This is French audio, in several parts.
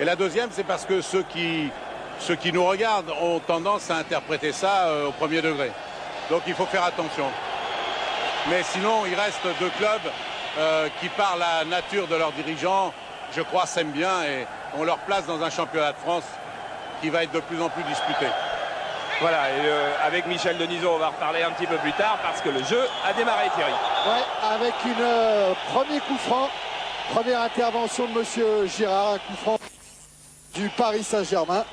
Et la deuxième, c'est parce que ceux qui nous regardent ont tendance à interpréter ça au premier degré. Donc il faut faire attention. Mais sinon, il reste deux clubs qui, par la nature de leurs dirigeants, je crois, s'aiment bien et on leur place dans un championnat de France qui va être de plus en plus disputé. Voilà, et avec Michel Denisot, on va reparler un petit peu plus tard parce que le jeu a démarré, Thierry. Ouais, avec une premier coup franc, première intervention de Monsieur Girard, un coup franc du Paris Saint-Germain.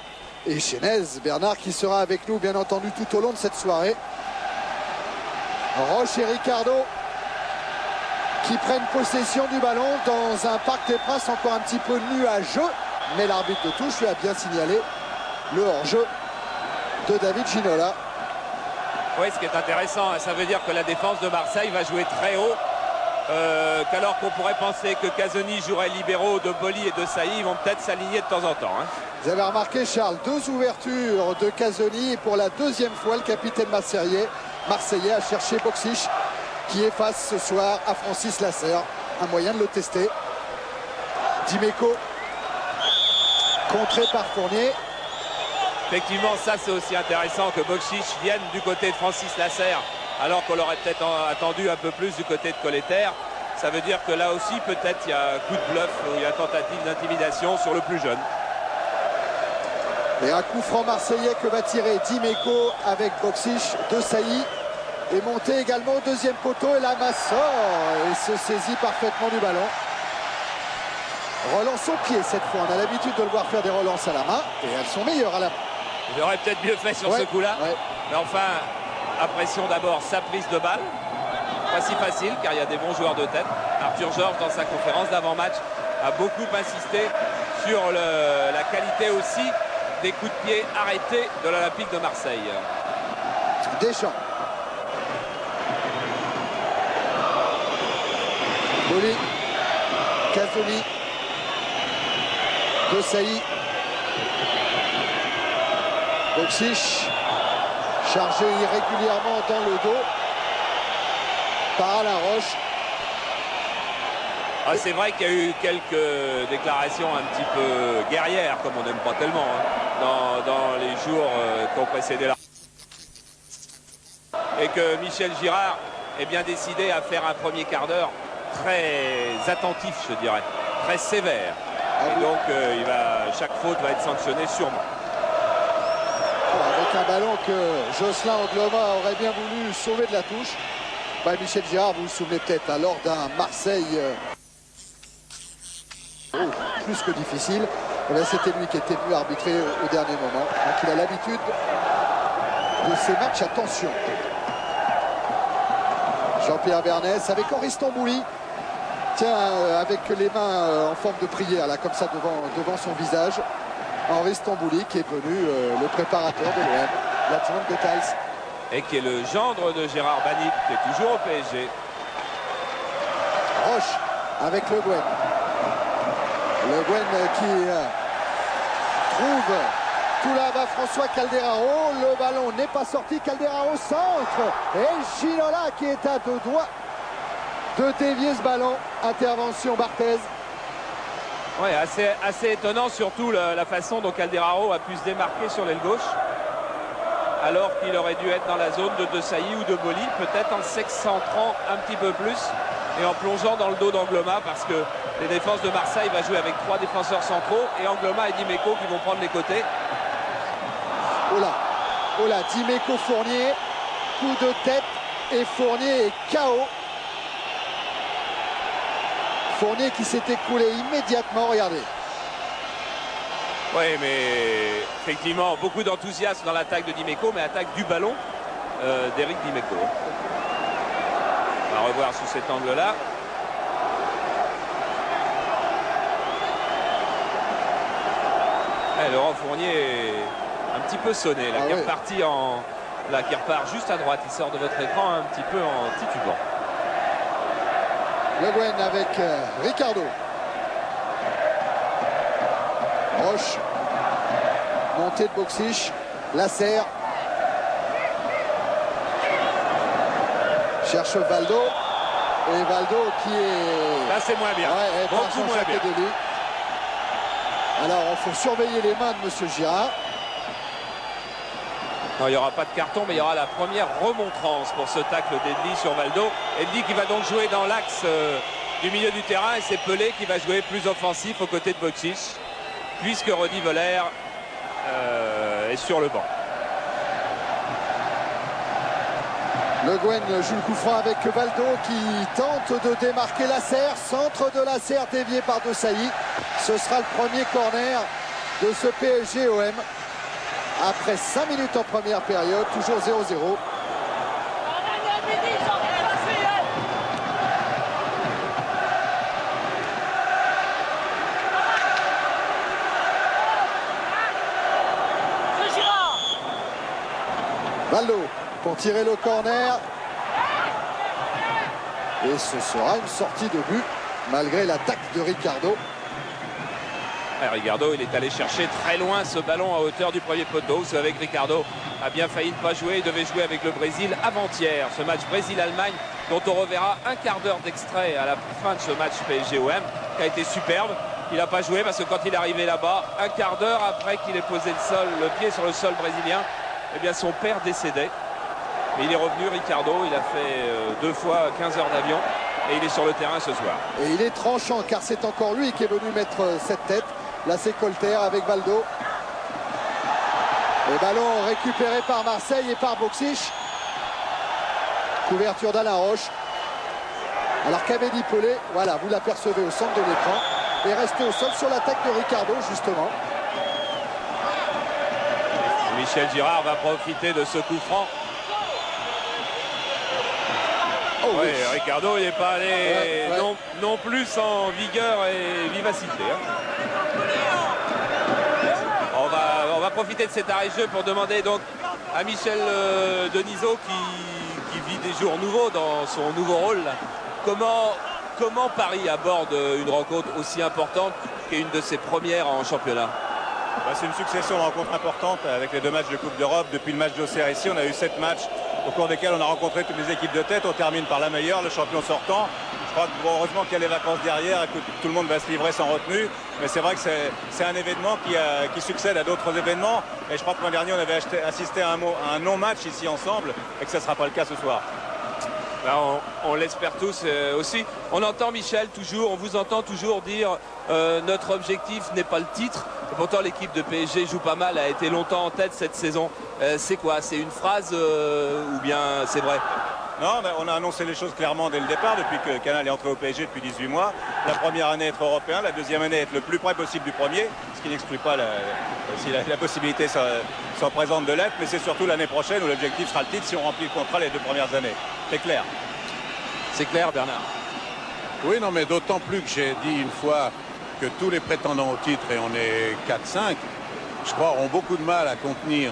Et Chénez, Bernard, qui sera avec nous, bien entendu, tout au long de cette soirée. Roche et Ricardo qui prennent possession du ballon dans un Parc des Princes encore un petit peu nuageux. Mais l'arbitre de touche lui a bien signalé le hors-jeu de David Ginola. Oui, ce qui est intéressant, ça veut dire que la défense de Marseille va jouer très haut. Qu'alors qu'on pourrait penser que Casoni jouerait libéraux de Boli et de Sailly, ils vont peut-être s'aligner de temps en temps. Hein. Vous avez remarqué, Charles, deux ouvertures de Casoni et pour la deuxième fois, le capitaine marseillais a cherché Boksic qui est face ce soir à Francis Lasserre. Un moyen de le tester. Dimeco contré par Fournier. Effectivement, ça c'est aussi intéressant que Boksic vienne du côté de Francis Lasserre alors qu'on l'aurait peut-être attendu un peu plus du côté de Colletter. Ça veut dire que là aussi peut-être il y a un coup de bluff ou il y a tentative d'intimidation sur le plus jeune. Et un coup franc marseillais que va tirer Dimeco avec Boksic de Sailly. Et monté également au deuxième poteau et la masse sort et se saisit parfaitement du ballon. Relance au pied cette fois. On a l'habitude de le voir faire des relances à la main et elles sont meilleures à la main. Il aurait peut-être mieux fait sur ce coup-là. Ouais. Mais enfin, apprécions d'abord sa prise de balle. Pas si facile car il y a des bons joueurs de tête. Arthur Georges dans sa conférence d'avant-match a beaucoup insisté sur la qualité aussi des coups de pied arrêtés de l'Olympique de Marseille. Deschamps. Boli. Casoni. De Sailly. Boksic. Chargé irrégulièrement dans le dos par Alain Roche. Ah, c'est vrai qu'il y a eu quelques déclarations un petit peu guerrières, comme on n'aime pas tellement, hein, dans les jours qui ont précédé la... Et que Michel Girard est bien décidé à faire un premier quart d'heure très attentif, je dirais, très sévère. Et donc chaque faute va être sanctionnée sûrement. Avec un ballon que Jocelyn Angloma aurait bien voulu sauver de la touche. Michel Girard, vous vous souvenez peut-être, lors d'un Marseille plus que difficile, c'était lui qui était venu arbitrer au dernier moment. Donc il a l'habitude de ces matchs à tension. Jean-Pierre Bernès avec Henri Stambouli. Tiens, avec les mains en forme de prière, là, comme ça, devant son visage. Henri Stambouli qui est devenu le préparateur de l'OM, l'adjoint de Thaïs. Et qui est le gendre de Gérard Banit, qui est toujours au PSG. Roche avec Le Guen. Le Guen qui trouve tout là-bas François Calderaro. Le ballon n'est pas sorti. Calderaro centre. Et Ginola qui est à deux doigts de dévier ce ballon. Intervention Barthez. Oui, assez étonnant, surtout la façon dont Calderaro a pu se démarquer sur l'aile gauche. Alors qu'il aurait dû être dans la zone de Sailly ou de Boli, peut-être en s'excentrant un petit peu plus et en plongeant dans le dos d'Angloma, parce que les défenses de Marseille va jouer avec 3 défenseurs centraux et Angloma et Dimeco qui vont prendre les côtés. Oh là, Dimeco Fournier, coup de tête et Fournier est KO. Fournier qui s'est écoulé immédiatement, regardez. Oui, mais effectivement, beaucoup d'enthousiasme dans l'attaque de Dimeco, mais attaque du ballon d'Éric Dimeco. On va revoir sous cet angle-là. Laurent Fournier est un petit peu sonné, là, qui est reparti qui repart juste à droite. Il sort de votre écran un petit peu en titubant. Le Guen avec Ricardo. Roche. Montée de Boksic. Lasserre. Cherche Valdo. Et Valdo qui est... Là c'est moins bien. Ouais, beaucoup moins bien. De lui. Alors, il faut surveiller les mains de M. Girard. Non, il n'y aura pas de carton, mais il y aura la première remontrance pour ce tacle d'Edli sur Valdo. Edli qui va donc jouer dans l'axe du milieu du terrain, et c'est Pelé qui va jouer plus offensif aux côtés de Bocic, puisque Rudi Völler est sur le banc. Le Guen joue le coup franc avec Valdo qui tente de démarquer Lasserre. Centre de Lasserre dévié par De Sailly. Ce sera le premier corner de ce PSG-OM. Après 5 minutes en première période, toujours 0-0. Valdo pour tirer le corner. Et ce sera une sortie de but malgré l'attaque de Ricardo. Ricardo, il est allé chercher très loin ce ballon à hauteur du premier poteau. C'est avec Ricardo a bien failli ne pas jouer. Il devait jouer avec le Brésil avant-hier. Ce match Brésil-Allemagne dont on reverra un quart d'heure d'extrait à la fin de ce match PSG-OM qui a été superbe. Il n'a pas joué parce que quand il est arrivé là-bas, un quart d'heure après qu'il ait posé le pied sur le sol brésilien, eh bien son père décédait. Mais il est revenu, Ricardo. Il a fait 2 fois 15 heures d'avion et il est sur le terrain ce soir. Et il est tranchant car c'est encore lui qui est venu mettre cette tête. Là c'est Colter avec Valdo. Le ballon récupéré par Marseille et par Bocic. Couverture d'Alain Roche. Alors qu'avait dit Pelé, voilà, vous l'apercevez au centre de l'écran. Et resté au sol sur l'attaque de Ricardo justement. Michel Girard va profiter de ce coup franc. Oh, oui, oui. Ricardo, il n'est pas allé ouais. Non plus en vigueur et vivacité. On va profiter de cet arrêt de jeu pour demander donc à Michel Denisot qui vit des jours nouveaux dans son nouveau rôle. Comment Paris aborde une rencontre aussi importante qu'une de ses premières en championnat? C'est une succession de rencontres importantes avec les 2 matchs de Coupe d'Europe. Depuis le match d'Auxerre ici, on a eu 7 matchs au cours desquels on a rencontré toutes les équipes de tête. On termine par la meilleure, le champion sortant. Je crois que heureusement qu'il y a les vacances derrière et que tout le monde va se livrer sans retenue. Mais c'est vrai que c'est un événement qui succède à d'autres événements. Et je crois que l'an dernier, on avait assisté à un non-match ici ensemble et que ce ne sera pas le cas ce soir. Là, on l'espère tous aussi. On entend Michel toujours, on vous entend toujours dire notre objectif n'est pas le titre. Et pourtant l'équipe de PSG joue pas mal, a été longtemps en tête cette saison. C'est quoi? C'est une phrase ou bien c'est vrai? Non, mais on a annoncé les choses clairement dès le départ, depuis que Canal est entré au PSG depuis 18 mois. La première année être européen, la deuxième année être le plus près possible du premier, ce qui n'exclut pas si la possibilité s'en présente de l'être, mais c'est surtout l'année prochaine où l'objectif sera le titre si on remplit le contrat les 2 premières années. C'est clair. C'est clair, Bernard. Oui, non, mais d'autant plus que j'ai dit une fois que tous les prétendants au titre, et on est 4-5, je crois, ont beaucoup de mal à contenir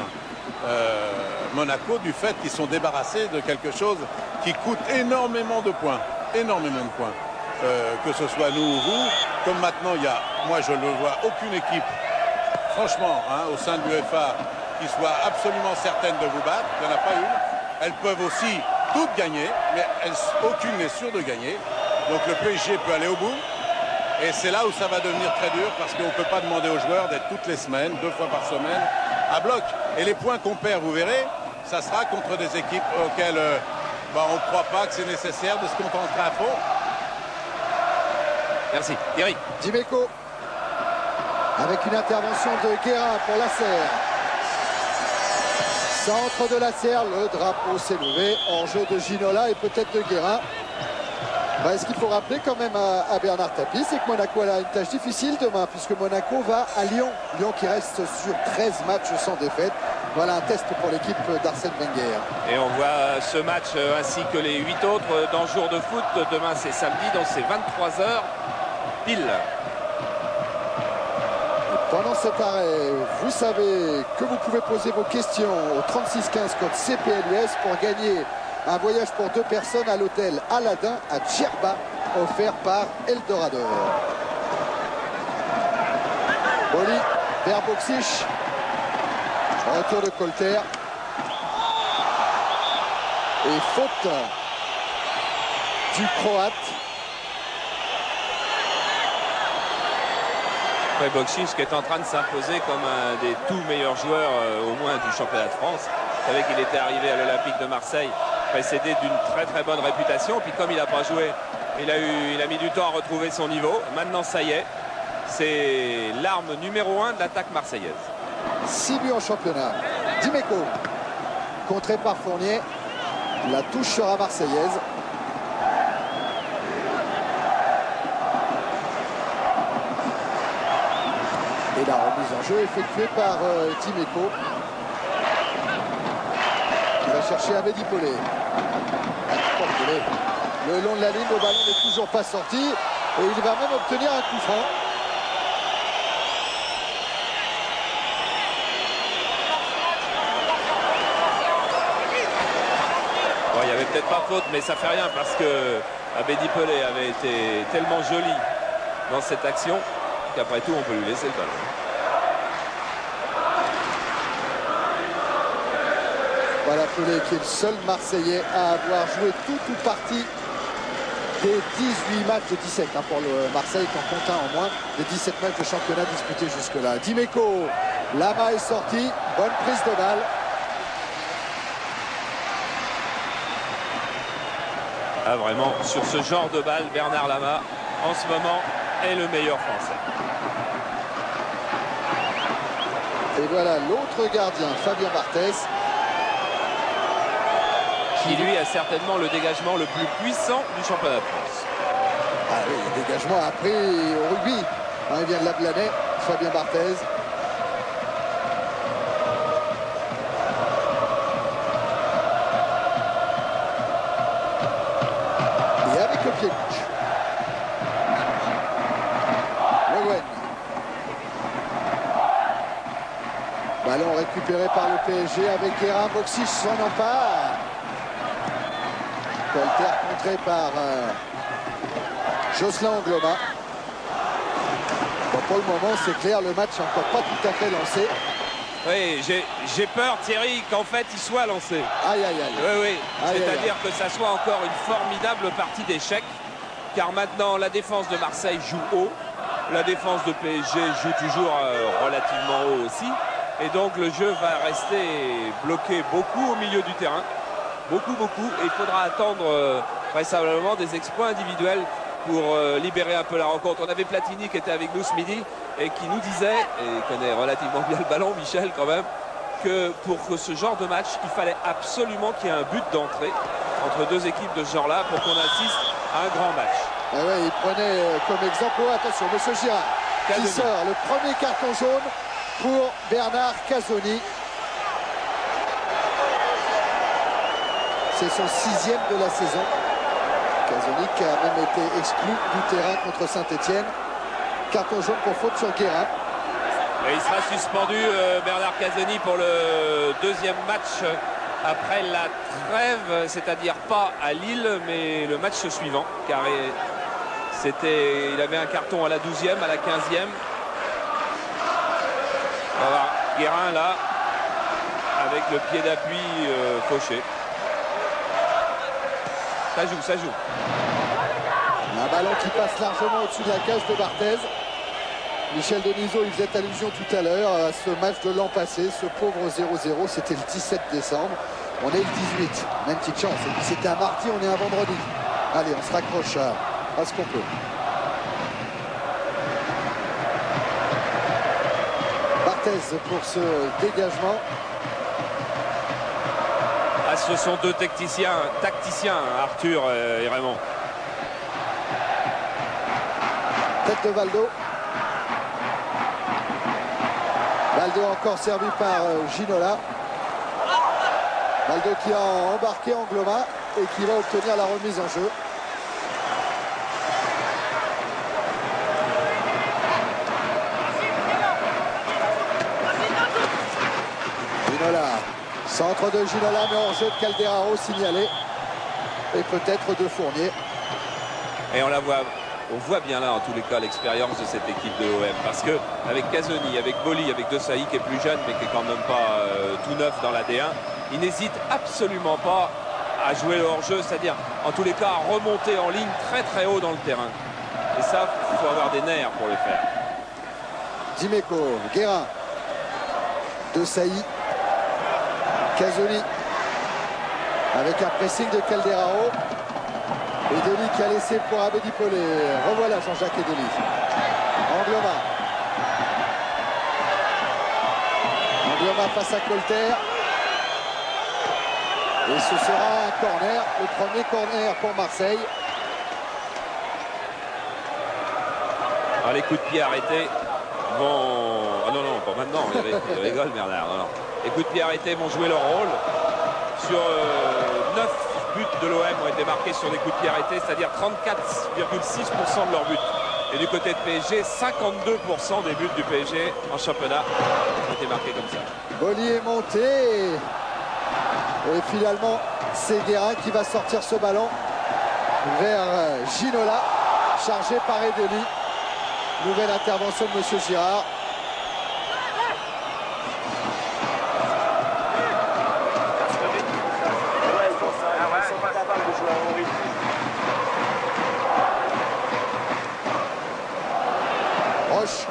Monaco du fait qu'ils sont débarrassés de quelque chose qui coûte énormément de points. Énormément de points. Que ce soit nous ou vous. Comme maintenant, moi je ne vois aucune équipe, franchement, au sein de l'UEFA, qui soit absolument certaine de vous battre. Il n'y en a pas une. Elles peuvent aussi toutes gagner, mais aucune n'est sûre de gagner. Donc le PSG peut aller au bout. Et c'est là où ça va devenir très dur parce qu'on ne peut pas demander aux joueurs d'être toutes les semaines, 2 fois par semaine, à bloc. Et les points qu'on perd, vous verrez, ça sera contre des équipes auxquelles on ne croit pas que c'est nécessaire de se concentrer à fond. Merci. Thierry. Dimeco avec une intervention de Guérin pour Lasserre. Centre de Lasserre, le drapeau s'est levé. Hors-jeu de Ginola et peut-être de Guérin. Ce qu'il faut rappeler quand même à Bernard Tapie, c'est que Monaco a une tâche difficile demain, puisque Monaco va à Lyon. Lyon qui reste sur 13 matchs sans défaite. Voilà un test pour l'équipe d'Arsène Wenger. Et on voit ce match ainsi que les 8 autres dans Jour de foot. Demain c'est samedi, donc c'est 23h pile. Et pendant cet arrêt, vous savez que vous pouvez poser vos questions au 3615 code CPLUS pour gagner un voyage pour 2 personnes à l'hôtel Aladin à Djerba, offert par Eldorado. Boli vers Bocic. Retour de Colter. Et faute du Croate. Après Bokšić qui est en train de s'imposer comme un des tout meilleurs joueurs au moins du championnat de France. Vous savez qu'il était arrivé à l'Olympique de Marseille précédé d'une très bonne réputation. Puis comme il n'a pas joué, il a mis du temps à retrouver son niveau. Maintenant ça y est, c'est l'arme numéro 1 de l'attaque marseillaise. 6 buts en championnat. Dimeco, contré par Fournier. La touche sera marseillaise. Et la remise en jeu effectuée par Dimeco. Il va chercher Abedi Pelé. Le long de la ligne, le ballon n'est toujours pas sorti. Et il va même obtenir un coup franc. Bon, il n'y avait peut-être pas faute, mais ça fait rien parce que Abedi Pelé avait été tellement joli dans cette action qu'après tout, on peut lui laisser le ballon. Voilà Pelé qui est le seul Marseillais à avoir joué tout ou partie des 18 matchs de 17 pour le Marseille, qui en compte un en moins des 17 matchs de championnat disputés jusque-là. Dimeco, Lama est sorti, bonne prise de balle. Ah, vraiment, sur ce genre de balle, Bernard Lama, en ce moment, est le meilleur Français. Et voilà l'autre gardien, Fabien Barthez. Qui lui a certainement le dégagement le plus puissant du championnat de France. Ah oui, le dégagement appris au rugby. Il vient de la Blanais, Fabien Barthez. Et avec le pied gauche. Le Guen. Ballon récupéré par le PSG avec Guérin. Bokšić s'en empare. Colter contré par Jocelyn Angloma. Bon, pour le moment, c'est clair, le match n'est encore pas tout à fait lancé. Oui, j'ai peur, Thierry, qu'en fait, il soit lancé. Aïe, aïe, aïe. Oui, c'est-à-dire que ça soit encore une formidable partie d'échecs, car maintenant, la défense de Marseille joue haut, la défense de PSG joue toujours relativement haut aussi, et donc le jeu va rester bloqué beaucoup au milieu du terrain. Beaucoup, et il faudra attendre vraisemblablement des exploits individuels pour libérer un peu la rencontre. On avait Platini qui était avec nous ce midi et qui nous disait, et il connaît relativement bien le ballon, Michel quand même, que pour ce genre de match, il fallait absolument qu'il y ait un but d'entrée entre deux équipes de ce genre-là pour qu'on assiste à un grand match. Ah ouais, il prenait comme exemple, oh, attention, Monsieur Girard, qui sort le premier carton jaune pour Bernard Casoni. C'est son 6e de la saison. Casoni qui a même été exclu du terrain contre Saint-Etienne. Carton jaune pour faute sur Guérin. Et il sera suspendu, Bernard Casoni, pour le deuxième match après la trêve, c'est-à-dire pas à Lille, mais le match suivant, car il avait un carton à la 12e, à la 15e. On va voir Guérin là, avec le pied d'appui fauché. Ça joue. Un ballon qui passe largement au-dessus de la cage de Barthez. Michel Denisot, il faisait allusion tout à l'heure à ce match de l'an passé, ce pauvre 0-0, c'était le 17 décembre. On est le 18, même petite chance. Et puis c'était un mardi, on est un vendredi. Allez, on se raccroche à ce qu'on peut. Barthez pour ce dégagement. Ah, ce sont deux tacticiens, Arthur et Raymond. Tête de Valdo. Valdo encore servi par Ginola. Valdo qui a embarqué Angloma et qui va obtenir la remise en jeu. Ginola. Centre de Ginola, mais hors jeu de Calderaro signalé. Et peut-être de Fournier. Et on voit bien là en tous les cas l'expérience de cette équipe de l'OM. Parce que avec Casoni, avec Boli, avec De Sailly qui est plus jeune mais qui est quand même pas tout neuf dans la D1, il n'hésite absolument pas à jouer le hors-jeu, c'est-à-dire en tous les cas à remonter en ligne très haut dans le terrain. Et ça, il faut avoir des nerfs pour le faire. Dimeco, Guérin, De Sailly, Casoni, avec un pressing de Calderaro. Edeli qui a laissé pour Abedi Pelé. Revoilà Jean-Jacques Edeli. Angloma. Angloma face à Colter. Et ce sera un corner, le premier corner pour Marseille. Alors, les coups de pied arrêtés vont... Ah non, non, pas maintenant, il rigole Bernard. Non, non. Les coups de pied arrêtés vont jouer leur rôle. Sur 9 buts de l'OM ont été marqués sur des coups de pied arrêtés, c'est-à-dire 34,6% de leurs buts. Et du côté de PSG, 52% des buts du PSG en championnat ont été marqués comme ça. Boli est monté. Et finalement, c'est Guérin qui va sortir ce ballon vers Ginola, chargé par Edeli. Nouvelle intervention de M. Girard. Roche.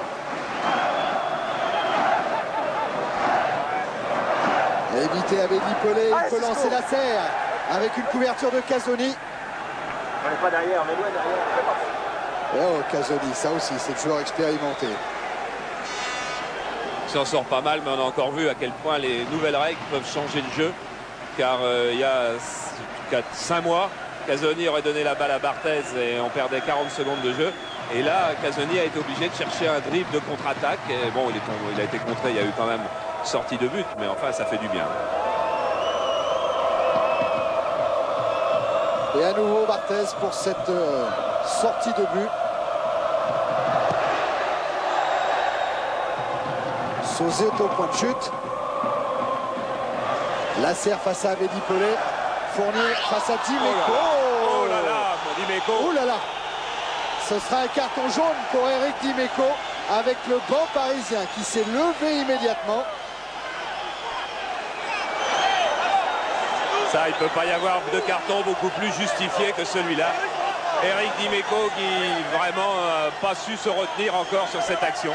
Éviter Abedi Pelé, il peut lancer la serre avec une couverture de Casoni. On n'est pas derrière, mais loin derrière. Oh, Casoni, ça aussi, c'est le joueur expérimenté. Il s'en sort pas mal, mais on a encore vu à quel point les nouvelles règles peuvent changer le jeu. Car il y a 5 mois, Casoni aurait donné la balle à Barthez et on perdait 40 secondes de jeu. Et là, Casoni a été obligé de chercher un dribble de contre-attaque. Et bon, il a été contré, il y a eu quand même sortie de but, mais enfin, ça fait du bien. Et à nouveau Barthez pour cette sortie de but. Sauzet au point de chute. Lasserre face à Abedi Pelé. Fournier face à Dimeco. Oh là là, Dimeco. Oh là là. Ce sera un carton jaune pour Eric Dimeco avec le banc parisien qui s'est levé immédiatement. Ça, il ne peut pas y avoir de carton beaucoup plus justifié que celui-là. Eric Dimeco qui vraiment pas su se retenir encore sur cette action.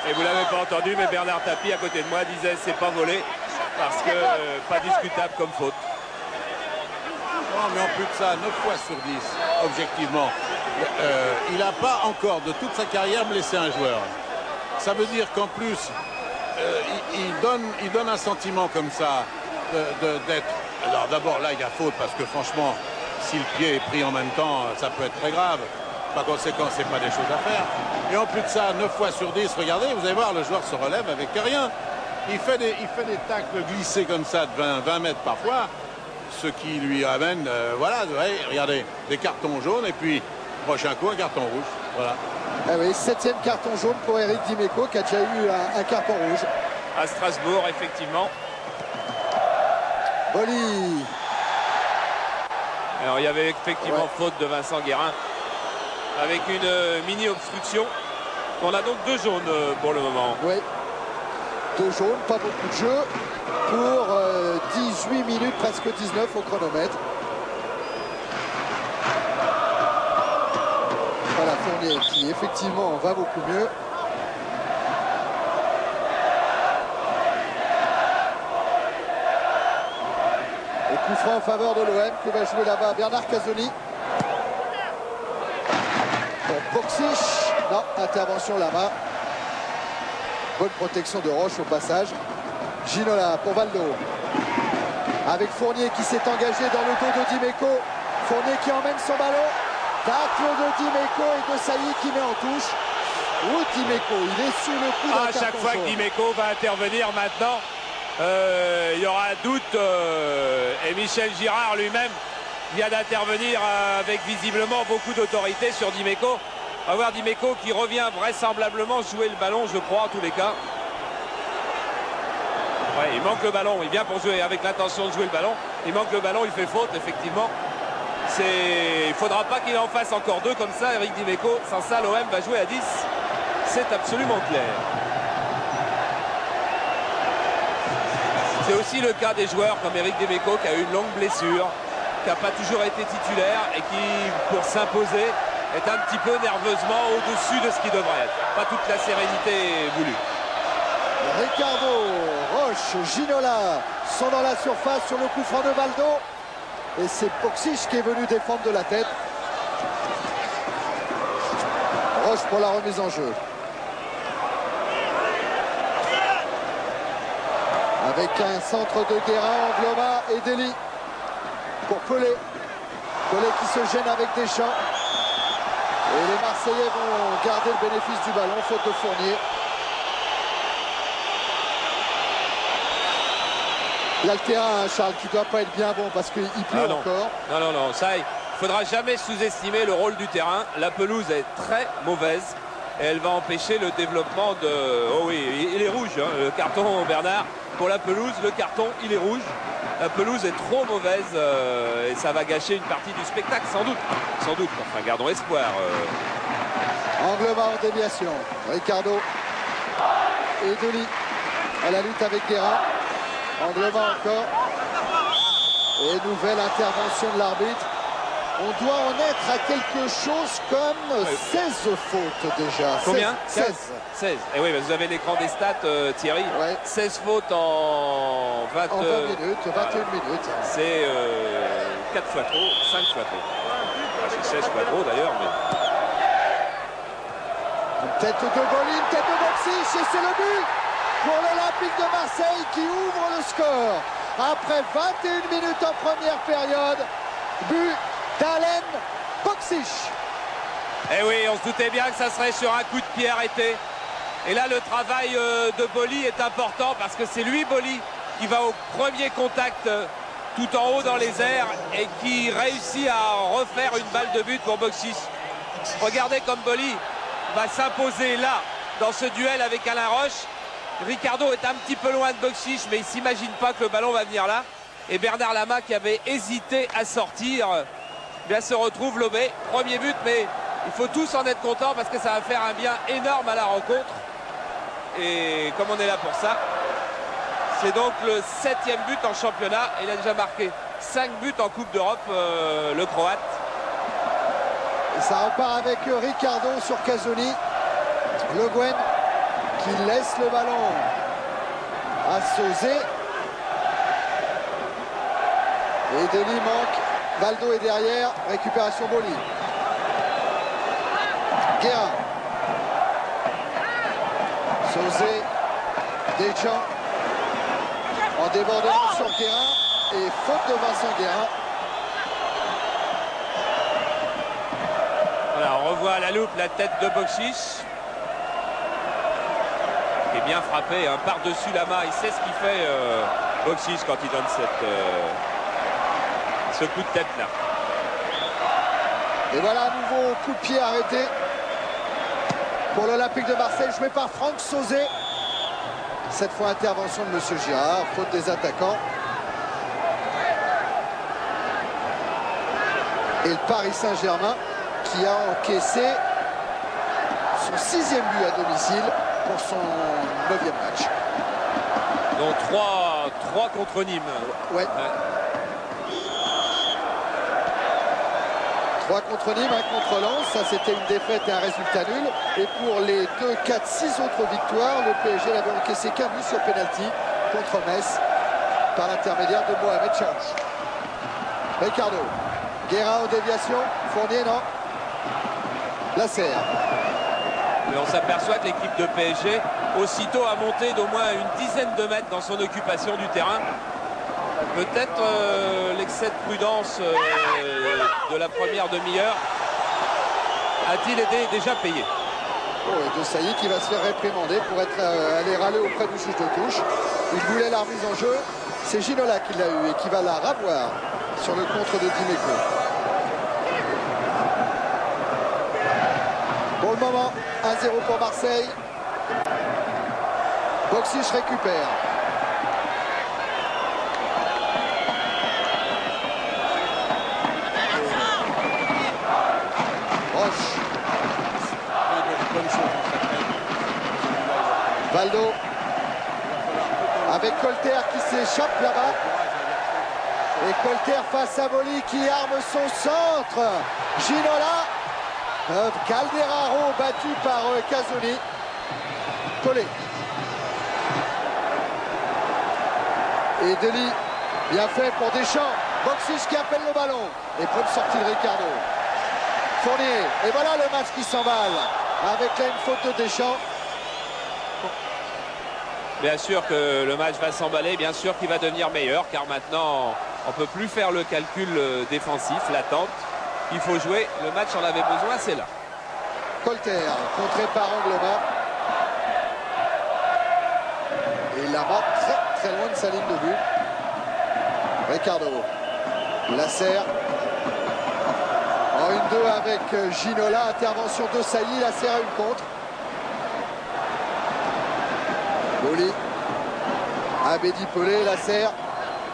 Et vous l'avez pas entendu, mais Bernard Tapie à côté de moi disait c'est pas volé parce que pas discutable comme faute. Non, mais en plus de ça, 9 fois sur 10, objectivement, il n'a pas encore de toute sa carrière blessé un joueur. Ça veut dire qu'en plus, il donne un sentiment comme ça d'être... Alors d'abord, là, il y a faute parce que franchement, si le pied est pris en même temps, ça peut être très grave. Par conséquent, c'est pas des choses à faire. Et en plus de ça, 9 fois sur 10, regardez, vous allez voir, le joueur se relève avec rien. Il fait des tacles glissés comme ça de 20 mètres parfois, ce qui lui amène, voilà, regardez, des cartons jaunes et puis, prochain coup, un carton rouge. Voilà. Ah oui, 7e carton jaune pour Eric Dimeco qui a déjà eu un carton rouge. À Strasbourg, effectivement. Boli. Alors, il y avait effectivement faute de Vincent Guérin avec une mini-obstruction. On a donc 2 jaunes pour le moment. Oui, 2 jaunes, pas beaucoup de jeu pour 18 minutes, presque 19 au chronomètre. Voilà, Fournier qui effectivement va beaucoup mieux. Et coup franc en faveur de l'OM qui va jouer là-bas Bernard Casoni. Pour Boxic, non, intervention là-bas. Bonne protection de Roche au passage. Ginola pour Valdo. Avec Fournier qui s'est engagé dans le dos de Dimeco. Fournier qui emmène son ballon. Tacle de Dimeco et de Sailly qui met en touche. Ou Dimeco, il est sous le coup d'un carton chaque fois jaune. que Dimeco va intervenir maintenant, il y aura un doute. Et Michel Girard lui-même vient d'intervenir avec visiblement beaucoup d'autorité sur Dimeco. On va voir Dimeco qui revient vraisemblablement jouer le ballon, je crois, en tous les cas. Ouais, il manque le ballon, il vient pour jouer avec l'intention de jouer le ballon. Il manque le ballon, il fait faute, effectivement. Il ne faudra pas qu'il en fasse encore 2 comme ça, Eric Dimeco. Sans ça, l'OM va jouer à 10. C'est absolument clair. C'est aussi le cas des joueurs comme Eric Dimeco qui a eu une longue blessure, qui n'a pas toujours été titulaire et qui, pour s'imposer, est un petit peu nerveusement au-dessus de ce qui devrait être. Pas toute la sérénité voulue. Ricardo, Roche, Ginola sont dans la surface sur le coup franc de Valdo. Et c'est Boksic qui est venu défendre de la tête. Roche pour la remise en jeu. Avec un centre de Guérin, Angloma et Dely pour Pelé. Pelé qui se gêne avec Deschamps. Et les Marseillais vont garder le bénéfice du ballon, faute de Fournier. Il y a le terrain, Charles, qui ne doit pas être bien bon parce qu'il pleut encore. Non, ça, il ne faudra jamais sous-estimer le rôle du terrain. La pelouse est très mauvaise et elle va empêcher le développement de... Oh oui, il est rouge, hein, le carton, Bernard. Pour la pelouse, le carton, il est rouge. La pelouse est trop mauvaise et ça va gâcher une partie du spectacle, sans doute. Sans doute, enfin, gardons espoir. Angloma en déviation. Ricardo et Dely à la lutte avec Guérin. Angloma encore. Et nouvelle intervention de l'arbitre. On doit en être à quelque chose comme 16 fautes déjà. Combien? 16. 16. Et oui, vous avez l'écran des stats, Thierry. Ouais. 16 fautes en 20 minutes, 21 minutes. C'est 4 fois trop, 5 fois trop. C'est 16 fois trop d'ailleurs. Mais... Une tête de Boli, une tête de Boksic et c'est le but pour l'Olympique de Marseille qui ouvre le score. Après 21 minutes en première période, but d'Alen Boksic. Eh oui, on se doutait bien que ça serait sur un coup de pied arrêté. Et là, le travail de Boli est important parce que c'est lui, Boli, qui va au premier contact tout en haut dans les airs et qui réussit à refaire une balle de but pour Boksic. Regardez comme Boli va s'imposer là, dans ce duel avec Alain Roche. Ricardo est un petit peu loin de Boksic, mais il ne s'imagine pas que le ballon va venir là. Et Bernard Lama, qui avait hésité à sortir, bien se retrouve lobé. Premier but, mais il faut tous en être contents parce que ça va faire un bien énorme à la rencontre. Et comme on est là pour ça, c'est donc le 7e but en championnat. Il a déjà marqué 5 buts en Coupe d'Europe, le Croate. Et ça repart avec Ricardo sur Casoni. Le Guen qui laisse le ballon à Sauzé. Et Dely manque. Valdo est derrière. Récupération Boli. Guérin. Sauzé. Deschamps. En débordement sur Guérin. Et faute de Vincent Guérin. Voilà, on revoit à la loupe la tête de Boksic. Qui est bien frappé, hein, par-dessus la main. Il sait ce qu'il fait, Boksic, quand il donne ce coup de tête-là. Et voilà un nouveau coup de pied arrêté pour l'Olympique de Marseille, joué par Franck Sauzé. Cette fois, intervention de M. Girard, faute des attaquants. Et le Paris Saint-Germain qui a encaissé son 6e but à domicile pour son 9e match. Donc 3 contre Nîmes. Ouais. 3 contre Nîmes, 1 contre Lens. Ça, c'était une défaite et un résultat nul. Et pour les 2, 4, 6 autres victoires, le PSG n'avait encaissé qu'un but sur pénalty contre Metz par l'intermédiaire de Mohamed Chaouch. Ricardo. Guérin en déviation. Fournier, non. Lasserre. Mais on s'aperçoit que l'équipe de PSG, aussitôt a monté d'au moins une dizaine de mètres dans son occupation du terrain. Peut-être l'excès de prudence de la première demi-heure a-t-il été déjà payé. Oh, et De Sailly qui va se faire réprimander pour être allé râler auprès du juge de touche. Il voulait la remise en jeu. C'est Ginola qui l'a eu et qui va la ravoir sur le contre de Dimeco. Pour le moment, 1-0 pour Marseille. Boksic récupère. Roche. Valdo. Avec Colter qui s'échappe là-bas. Et Colter face à Boli qui arme son centre. Ginola. Calderaro battu par Casoni. Collé. Et Deli, bien fait pour Deschamps. Boxic qui appelle le ballon. Et bonne sortie de Ricardo. Fournier. Et voilà le match qui s'emballe. Avec là une faute de Deschamps. Bien sûr que le match va s'emballer, bien sûr qu'il va devenir meilleur, car maintenant on ne peut plus faire le calcul défensif, l'attente. Il faut jouer, le match en avait besoin, c'est là. Colter, contré par Angloma. Et il la bat très très loin de sa ligne de but. Ricardo. Lasserre. En 1-2 avec Ginola. Intervention de Sailly. Lasserre a une contre. Boli. Abedi Pelé. Lasserre.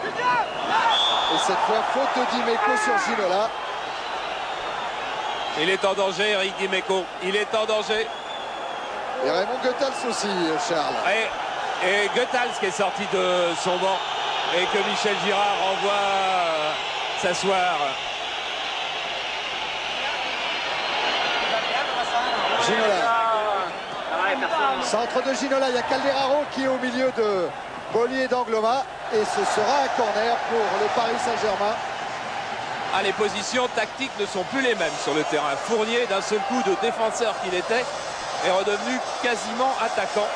Et cette fois, faute de Dimeco sur Ginola. Il est en danger, Eric Dimeco. Il est en danger. Et Raymond Goethals aussi, Charles. Et Goethals qui est sorti de son banc. Et que Michel Girard renvoie s'asseoir. Ginola. Centre de Ginola. Il y a Calderaro qui est au milieu de Boli et d'Angloma. Et ce sera un corner pour le Paris Saint-Germain. Ah, les positions tactiques ne sont plus les mêmes sur le terrain. Fournier, d'un seul coup de défenseur qu'il était, est redevenu quasiment attaquant.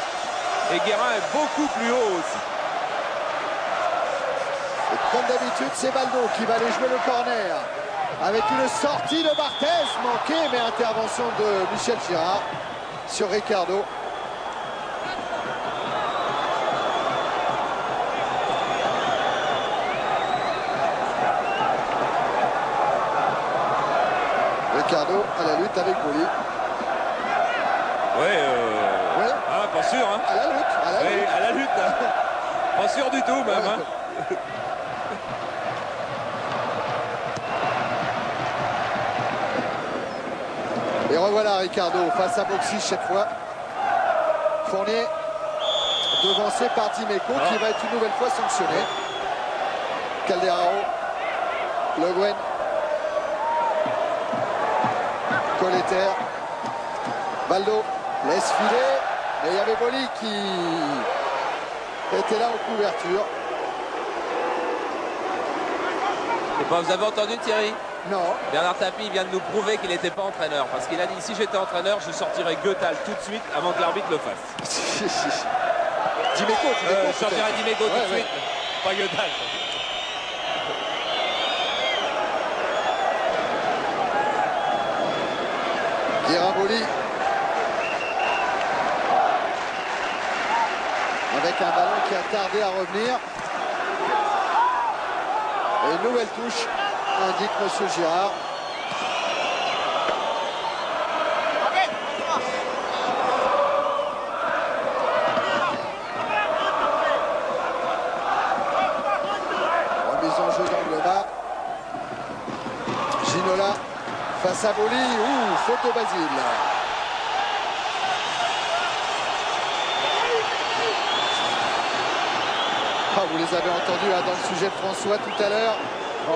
Et Guérin est beaucoup plus haut aussi. Et comme d'habitude, c'est Baldo qui va aller jouer le corner. Avec une sortie de Barthez manquée, mais intervention de Michel Girard sur Ricardo. Ricardo à la lutte avec Boli. Ouais, Ouais. ah, pas sûr, hein. À la lutte, à la Ouais, lutte. à la lutte, hein. Pas sûr du tout, même. Ouais. Hein. Et revoilà Ricardo face à Boxic cette fois. Fournier devancé par Dimeco qui va être une nouvelle fois sanctionné. Calderaro. Le Guen. Colleter. Baldo laisse filer. Mais il y avait Boli qui était là en couverture. Et ben, vous avez entendu Thierry? Non. Bernard Tapie vient de nous prouver qu'il n'était pas entraîneur. Parce qu'il a dit, si j'étais entraîneur, je sortirais Goethals tout de suite avant que l'arbitre le fasse. Dimeco, Je sortirais Dimeco tout de suite. Pas Goethals. Boli avec un ballon qui a tardé à revenir. Et une nouvelle touche, indique Monsieur Girard. Remise en jeu d'Angloma. Ginola face à Boli. Ouh, faute de Basile. Ah, vous les avez entendus dans le sujet de François tout à l'heure.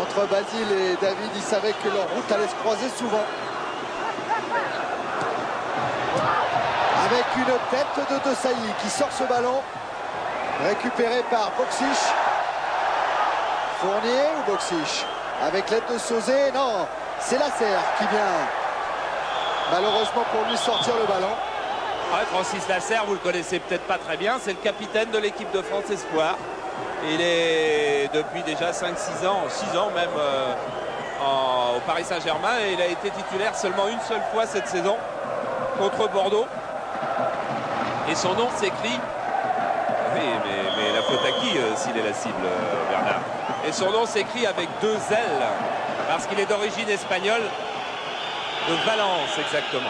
Entre Basile et David, ils savaient que leur route allait se croiser souvent. Avec une tête de De Sailly qui sort ce ballon. Récupéré par Boxic. Fournier ou Boxic? Avec l'aide de Sauzé, non, c'est Lasserre qui vient malheureusement pour lui sortir le ballon. Ouais, Francis Lasserre, vous le connaissez peut-être pas très bien, c'est le capitaine de l'équipe de France Espoir. Il est depuis déjà 5-6 ans, 6 ans même au Paris Saint-Germain, et il a été titulaire seulement une seule fois cette saison contre Bordeaux. Et son nom s'écrit... Oui, mais la faute à qui s'il est la cible, Bernard? Et son nom s'écrit avec 2 L, parce qu'il est d'origine espagnole, de Valence exactement.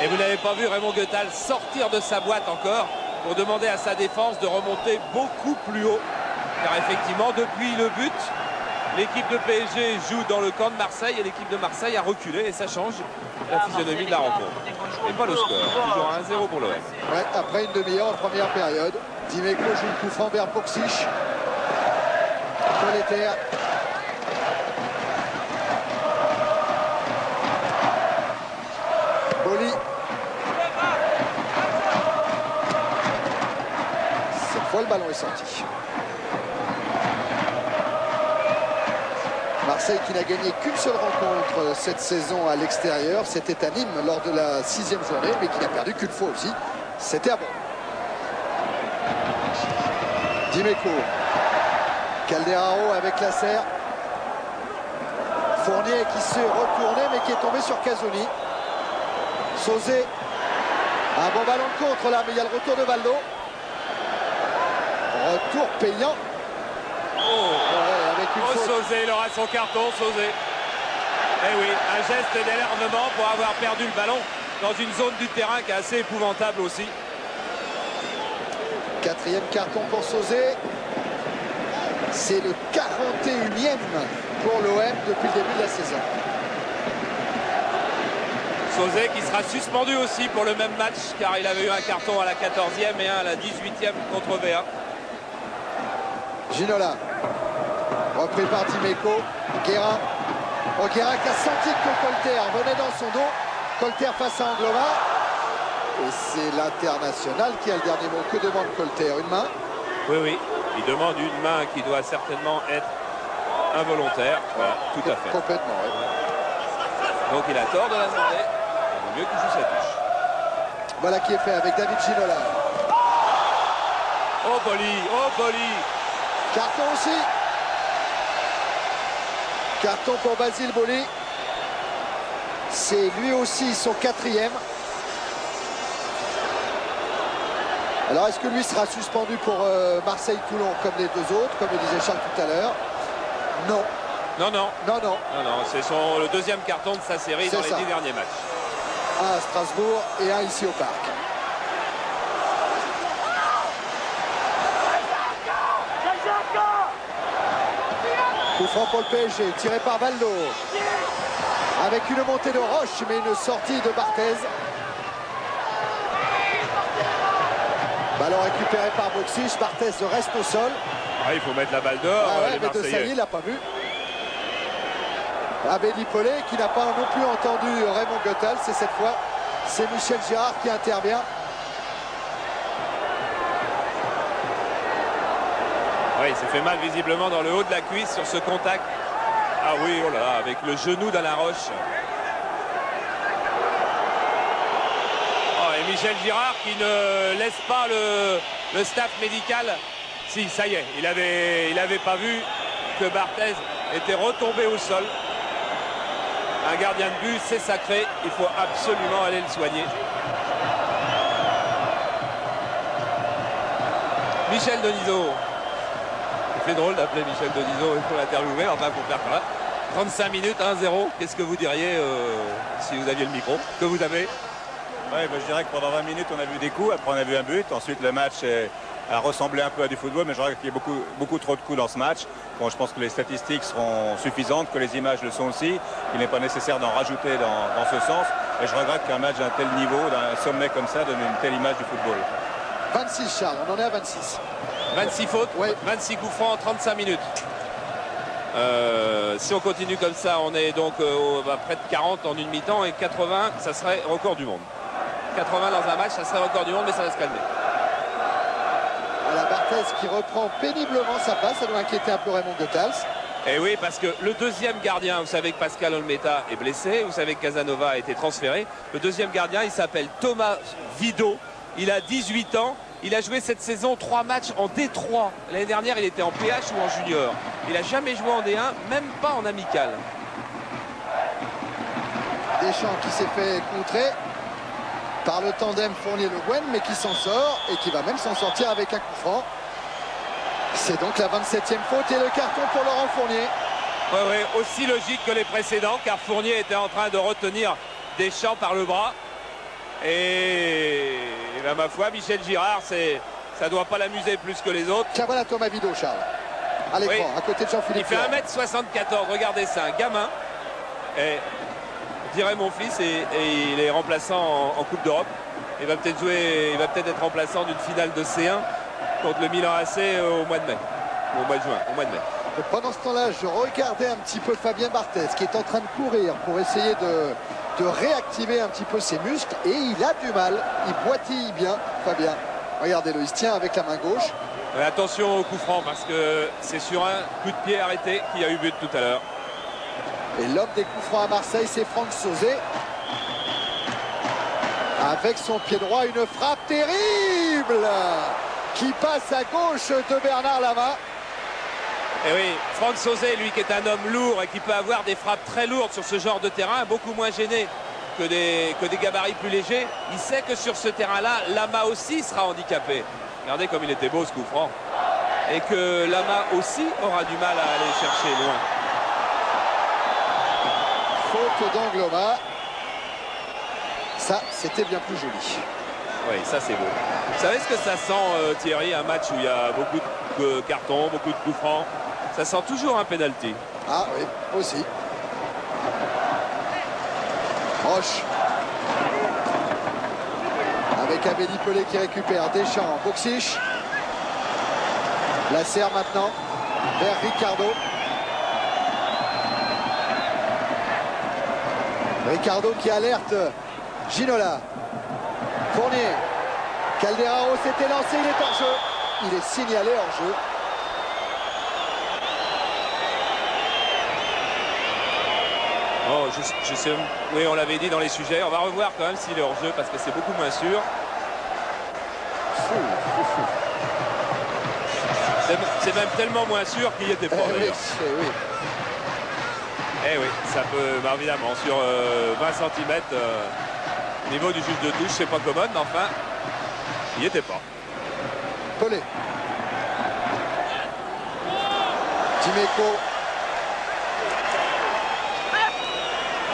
Et vous n'avez pas vu Raymond Goethals sortir de sa boîte encore pour demander à sa défense de remonter beaucoup plus haut. Car effectivement, depuis le but, l'équipe de PSG joue dans le camp de Marseille et l'équipe de Marseille a reculé et ça change la physionomie de la rencontre. Et pas le score, toujours 1-0 pour l'OM. Ouais, après une demi-heure en première période, Dimeco joue le coup franc vers Boxic. Colleter. fois, le ballon est sorti. Marseille qui n'a gagné qu'une seule rencontre cette saison à l'extérieur, c'était à Nîmes lors de la 6e journée, mais qui n'a perdu qu'une fois aussi, c'était à Bordeaux. Dimeco, Calderaro avec la serre. Fournier qui s'est retourné mais qui est tombé sur Casoni. Sauzé, un bon ballon de contre là, mais il y a le retour de Valdo. Retour payant. Avec une faute. Sauzé, il aura son carton, Sauzé. Eh oui, un geste d'énervement pour avoir perdu le ballon dans une zone du terrain qui est assez épouvantable aussi. 4e carton pour Sauzé. C'est le 41e pour l'OM depuis le début de la saison. Sauzé qui sera suspendu aussi pour le même match car il avait eu un carton à la 14e et un à la 18e contre VA. Ginola, repris par Dimeco. Guérin. Oh, Guérin qui a senti que Colter venait dans son dos. Colter face à Anglova. Et c'est l'international qui a le dernier mot. Que demande Colter? Une main? Oui, oui. Il demande une main qui doit certainement être involontaire. Voilà, tout à fait. Complètement, oui. Donc il a tort de la demander. Il vaut mieux qu'il joue sa touche. Voilà qui est fait avec David Ginola. Oh, Boli, oh, Boli. Carton aussi. Carton pour Basile Boli. C'est lui aussi son 4e. Alors est-ce que lui sera suspendu pour Marseille-Toulon comme les deux autres, comme le disait Charles tout à l'heure? Non. Non, non. Non, non. Non, non, c'est le 2e carton de sa série dans les 10 derniers matchs. Un à Strasbourg et un ici au Parc. Coup franc pour le PSG, tiré par Valdo. Avec une montée de Roche, mais une sortie de Barthez. Ballon récupéré par Boxic, Barthez reste au sol. Ah, il faut mettre la balle dehors, les mais Marseillais. De Sailly, il l'a pas vu. Abedi Pelé qui n'a pas non plus entendu Raymond Goethals, et cette fois, c'est Michel Girard qui intervient. Oui, il s'est fait mal visiblement dans le haut de la cuisse sur ce contact. Ah oui, oh là là, avec le genou d'Alain Roche. Oh, et Michel Girard qui ne laisse pas le staff médical. Si, ça y est, il avait pas vu que Barthez était retombé au sol. Un gardien de but, c'est sacré. Il faut absolument aller le soigner. Michel Denisot. C'est drôle d'appeler Michel Denisot, il faut l'interviewer, enfin pour faire quoi. 35 minutes, 1-0. Qu'est-ce que vous diriez si vous aviez le micro? Que vous avez? Ouais, je dirais que pendant 20 minutes, on a vu des coups, après on a vu un but. Ensuite, le match a ressemblé un peu à du football, mais je dirais qu'il y a beaucoup trop de coups dans ce match. Bon, je pense que les statistiques seront suffisantes, que les images le sont aussi. Il n'est pas nécessaire d'en rajouter dans ce sens. Et je regrette qu'un match d'un tel niveau, d'un sommet comme ça, donne une telle image du football. 26, Charles, on en est à 26. 26 fautes, oui. 26 coups francs en 35 minutes. Si on continue comme ça, on est donc près de 40 en une mi-temps et 80, ça serait record du monde. 80 dans un match, ça serait record du monde, mais ça va se calmer. Voilà, Barthez qui reprend péniblement sa place, ça doit inquiéter un peu Raymond Goethals. Et oui, parce que le deuxième gardien, vous savez que Pascal Olmeta est blessé, vous savez que Casanova a été transféré. Le deuxième gardien, il s'appelle Thomas Vido, il a 18 ans. Il a joué cette saison 3 matchs en D3. L'année dernière, il était en PH ou en junior. Il n'a jamais joué en D1, même pas en amical. Deschamps qui s'est fait contrer par le tandem Fournier-Le Guen, mais qui s'en sort et qui va même s'en sortir avec un coup franc. C'est donc la 27e faute et le carton pour Laurent Fournier. Oui, oui, aussi logique que les précédents, car Fournier était en train de retenir Deschamps par le bras. Et ben, ma foi, Michel Girard, ça ne doit pas l'amuser plus que les autres. Tiens, voilà Thomas Vido, Charles. À l'écran, oui. À côté de Jean-Philippe. Il fait 1m74, regardez ça, un gamin. Et je dirais mon fils, et il est remplaçant en Coupe d'Europe. Il va peut-être être remplaçant d'une finale de C1 contre le Milan AC au mois de mai. Au mois de juin, au mois de mai. Et pendant ce temps-là, je regardais un petit peu Fabien Barthez qui est en train de courir pour essayer de réactiver un petit peu ses muscles et il a du mal, il boitille bien Fabien. Regardez-le, il se tient avec la main gauche. Mais attention au coup franc parce que c'est sur un coup de pied arrêté qu'il y a eu but tout à l'heure. Et l'homme des coups francs à Marseille, c'est Franck Sauzet. Avec son pied droit, une frappe terrible qui passe à gauche de Bernard Lama. Et oui, Franck Sauzet, lui qui est un homme lourd et qui peut avoir des frappes très lourdes sur ce genre de terrain, beaucoup moins gêné que des gabarits plus légers. Il sait que sur ce terrain-là, Lama aussi sera handicapé. Regardez comme il était beau ce coup franc. Et que Lama aussi aura du mal à aller chercher loin. Faute d'Angloma. Ça, c'était bien plus joli. Oui, ça c'est beau. Vous savez ce que ça sent, Thierry, un match où il y a beaucoup de cartons, beaucoup de coups francs. Ça sent toujours un penalty. Ah oui, aussi. Roche. Avec Amélie Pelé qui récupère. Deschamps, Boxiche. La serre maintenant vers Ricardo. Ricardo qui alerte Ginola. Fournier. Calderaro s'était lancé, il est hors jeu. Il est signalé hors jeu. Oh, je sais, oui, on l'avait dit dans les sujets. On va revoir quand même s'il est hors jeu parce que c'est beaucoup moins sûr. C'est même tellement moins sûr qu'il y était pas. Oui. Eh oui, ça peut, bah, évidemment, sur 20 cm, au niveau du juge de touche, c'est pas commode, mais enfin, il n'y était pas. Pelé. Dimeco.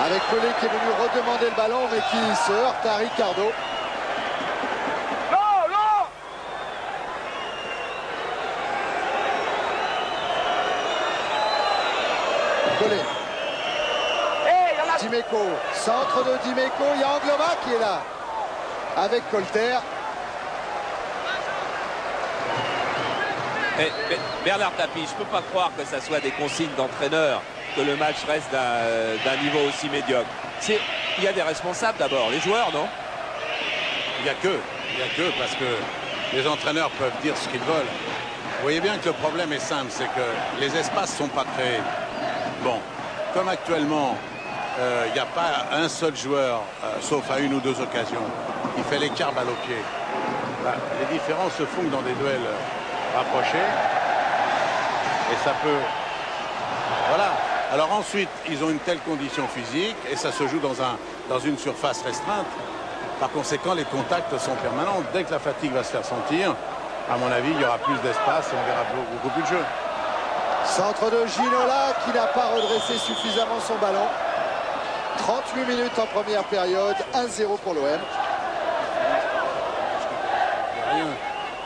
Avec Pelé qui est venu redemander le ballon, mais qui se heurte à Ricardo. Pelé. Dimeco, centre de Dimeco, il y a Angloma qui est là avec Colter. Et Bernard Tapie, je ne peux pas croire que ça soit des consignes d'entraîneur que le match reste d'un niveau aussi médiocre. Il y a des responsables d'abord, les joueurs, non? Il n'y a que parce que les entraîneurs peuvent dire ce qu'ils veulent. Vous voyez bien que le problème est simple, c'est que les espaces ne sont pas créés. Bon, comme actuellement, il n'y a pas un seul joueur, sauf à une ou deux occasions, qui fait l'écart balle au pied. Ben, les différences se font dans des duels rapprochés. Et ça peut... Voilà. Alors ensuite, ils ont une telle condition physique et ça se joue dans une surface restreinte. Par conséquent, les contacts sont permanents. Dès que la fatigue va se faire sentir, à mon avis, il y aura plus d'espace et on verra beaucoup plus de jeu. Centre de Ginola qui n'a pas redressé suffisamment son ballon. 38 minutes en première période, 1-0 pour l'OM.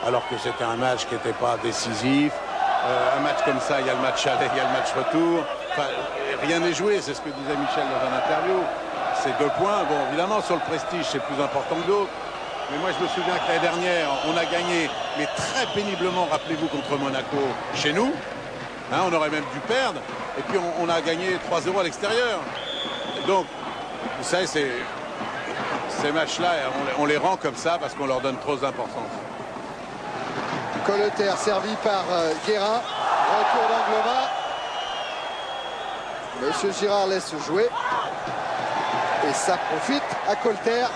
Alors que c'était un match qui n'était pas décisif. Un match comme ça, il y a le match aller, il y a le match retour. Enfin, rien n'est joué, c'est ce que disait Michel dans un interview. C'est 2 points. Bon, évidemment, sur le prestige, c'est plus important que d'autres. Mais moi, je me souviens que l'année dernière, on a gagné, mais très péniblement, rappelez-vous, contre Monaco, chez nous. Hein, on aurait même dû perdre. Et puis, on a gagné 3-0 à l'extérieur. Donc, vous savez, ces matchs-là, on les rend comme ça parce qu'on leur donne trop d'importance. Colter servi par Guérin. Retour d'Angloma. Monsieur Girard laisse jouer. Et ça profite à Colter.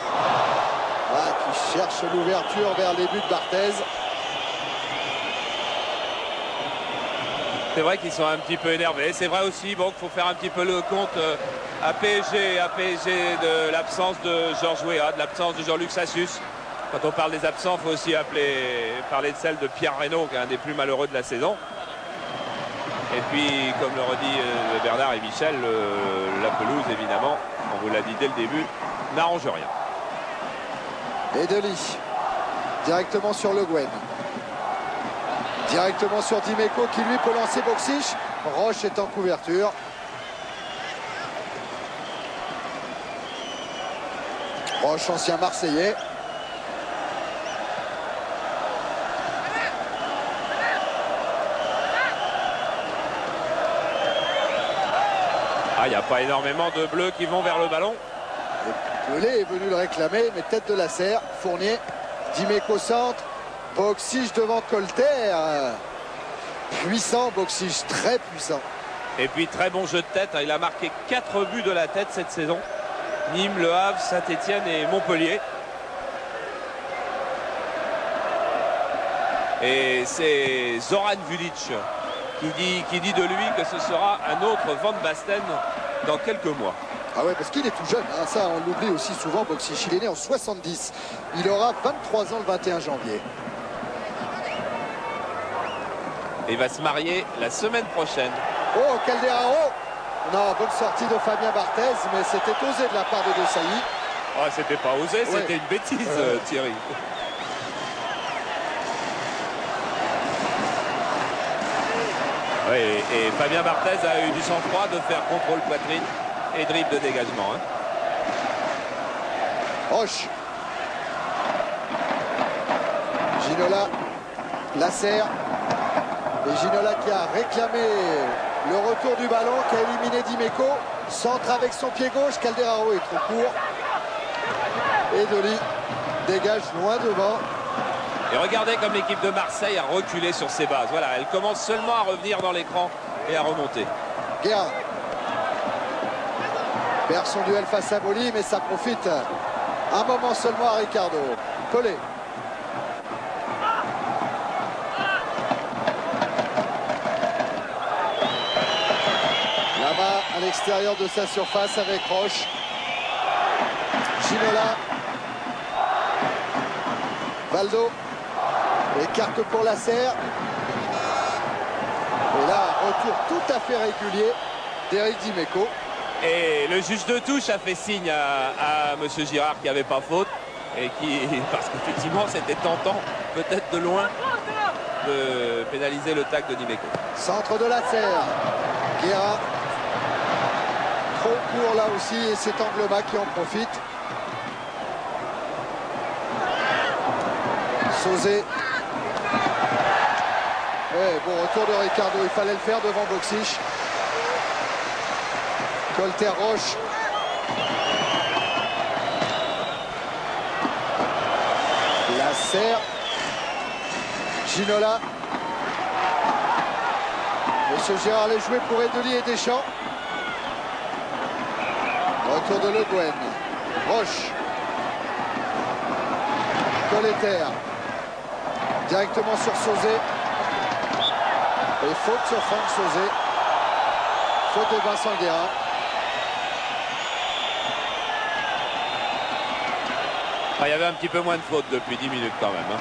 Qui cherche l'ouverture vers les buts de Barthez. C'est vrai qu'ils sont un petit peu énervés. C'est vrai aussi bon, qu'il faut faire un petit peu le compte à PSG de l'absence de Georges Weah, de l'absence de Jean-Luc Sassus. Quand on parle des absents, il faut aussi parler de celle de Pierre Reynaud, qui est un des plus malheureux de la saison. Et puis, comme le redit Bernard et Michel, la pelouse, évidemment, on vous l'a dit dès le début, n'arrange rien. Et Delis, directement sur Le Guen. Directement sur Dimeco qui lui peut lancer Boxiche. Roche est en couverture. Roche, ancien Marseillais. Il n'y a pas énormément de bleus qui vont vers le ballon. Pelé est venu le réclamer, mais tête de la serre. Fournier, Dimeco centre. Boksic devant Colter. Puissant Boksic, très puissant. Et puis très bon jeu de tête, il a marqué 4 buts de la tête cette saison. Nîmes, Le Havre, Saint-Etienne et Montpellier. Et c'est Zoran Vulic qui dit de lui que ce sera un autre Van Basten dans quelques mois. Ah ouais, parce qu'il est tout jeune, hein. Ça on l'oublie aussi souvent. Boksic, il est né en 70. Il aura 23 ans le 21 janvier. Et il va se marier la semaine prochaine. Oh, Calderaro! Non, bonne sortie de Fabien Barthez, mais c'était osé de la part de Desailly. Oh, c'était pas osé, c'était une bêtise, Thierry. Oui, et Fabien Barthez a eu du sang-froid de faire contrôle poitrine et dribble de dégagement. Hein. Roche. Ginola. Lasserre. Et Ginola qui a réclamé le retour du ballon, qui a éliminé Dimeco. Centre avec son pied gauche. Calderaro est trop court. Et Dolly dégage loin devant. Et regardez comme l'équipe de Marseille a reculé sur ses bases. Voilà, elle commence seulement à revenir dans l'écran et à remonter. Guerra perd son duel face à Boli, mais ça profite un moment seulement à Ricardo. Pelé. Là-bas, à l'extérieur de sa surface avec Roche. Ginola. Valdo. Écarte pour Lasserre. Et là, retour tout à fait régulier d'Éric Dimeco. Et le juge de touche a fait signe à M. Girard qui n'avait pas faute. Et parce qu'effectivement, c'était tentant, peut-être de loin, de pénaliser le tacle de Dimeco. Centre de Lasserre. Guerra. Trop court là aussi, et c'est Angloma qui en profite. Sauzé. Ouais, bon retour de Ricardo, il fallait le faire devant Boksic. Colter Roche. Lasserre. Ginola. Monsieur Gérard les jouer pour Edeli et Deschamps. Retour de Le Guen. Roche. Colter. Directement sur Sauzé. Et faute sur Franck Sauzé. Faute de Vincent Guerra. Il y avait un petit peu moins de fautes depuis 10 minutes quand même. Hein.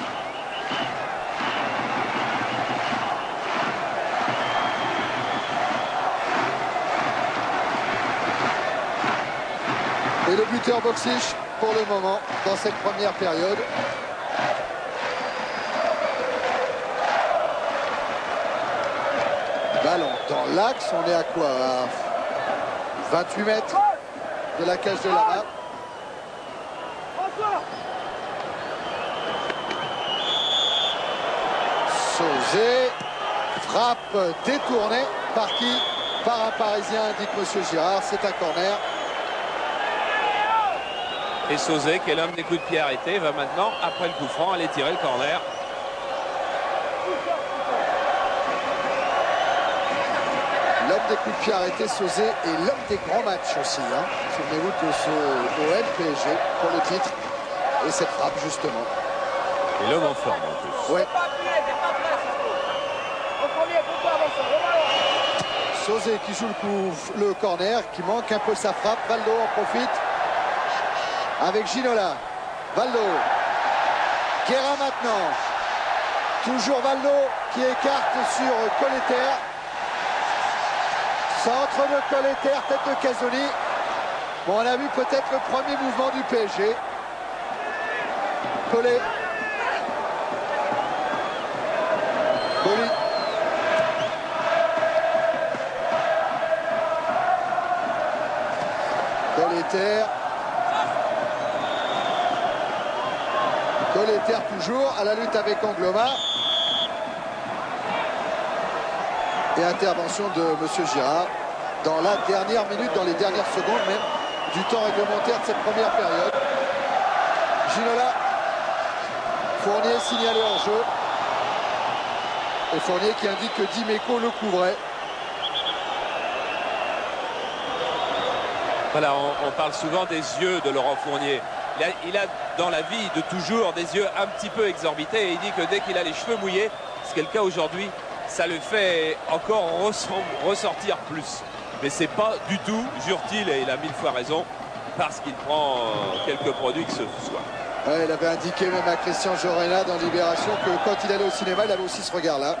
Et le buteur Boksic pour le moment dans cette première période. Ballon dans l'axe, on est à quoi? À 28 mètres de la cage de Lama. Sauzé, frappe détournée par qui? Par un Parisien, indique Monsieur Girard, c'est un corner. Et Sauzé, qui est l'homme des coups de pied arrêtés, va maintenant, après le coup franc, aller tirer le corner. L'homme des coups de pied arrêtés, Sauzé, et l'homme des grands matchs aussi. Hein. Souvenez-vous de ce OM PSG pour le titre. Et cette frappe, justement. Et l'homme en forme, en plus. Ouais. Sauzé qui joue le corner, qui manque un peu sa frappe. Valdo en profite. Avec Ginola. Valdo. Guerra maintenant. Toujours Valdo qui écarte sur Colter. Centre de Colter, tête de Casoni. Bon, on a vu peut-être le premier mouvement du PSG. Pelé. Boli. Colter. Colter toujours à la lutte avec Angloma. Et intervention de Monsieur Girard dans la dernière minute, dans les dernières secondes même du temps réglementaire de cette première période. Ginola Fournier signalé en jeu. Et Fournier qui indique que Dimeco le couvrait. Voilà, on parle souvent des yeux de Laurent Fournier. Il a dans la vie de toujours des yeux un petit peu exorbités et il dit que dès qu'il a les cheveux mouillés, ce qui est le cas aujourd'hui, ça le fait encore ressortir plus. Mais c'est pas du tout, jure-t-il, et il a 1000 fois raison, parce qu'il prend quelques produits que ce soit. Ouais, il avait indiqué même à Christian Jorena dans Libération que quand il allait au cinéma, il avait aussi ce regard-là.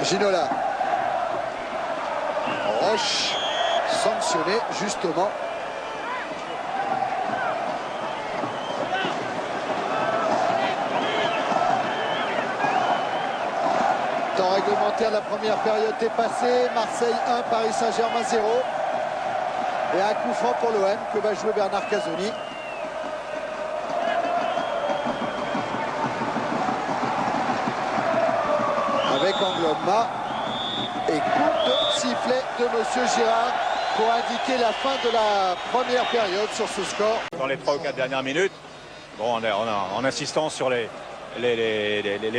Ginola. Roche, sanctionné justement. Temps réglementaire de la première période est passé. Marseille 1, Paris Saint-Germain 0. Et un coup franc pour l'OM que va jouer Bernard Casoni. Avec Angloma. Et coup de sifflet de Monsieur Girard pour indiquer la fin de la première période sur ce score. Dans les 3 ou 4 dernières minutes, bon, en insistant sur les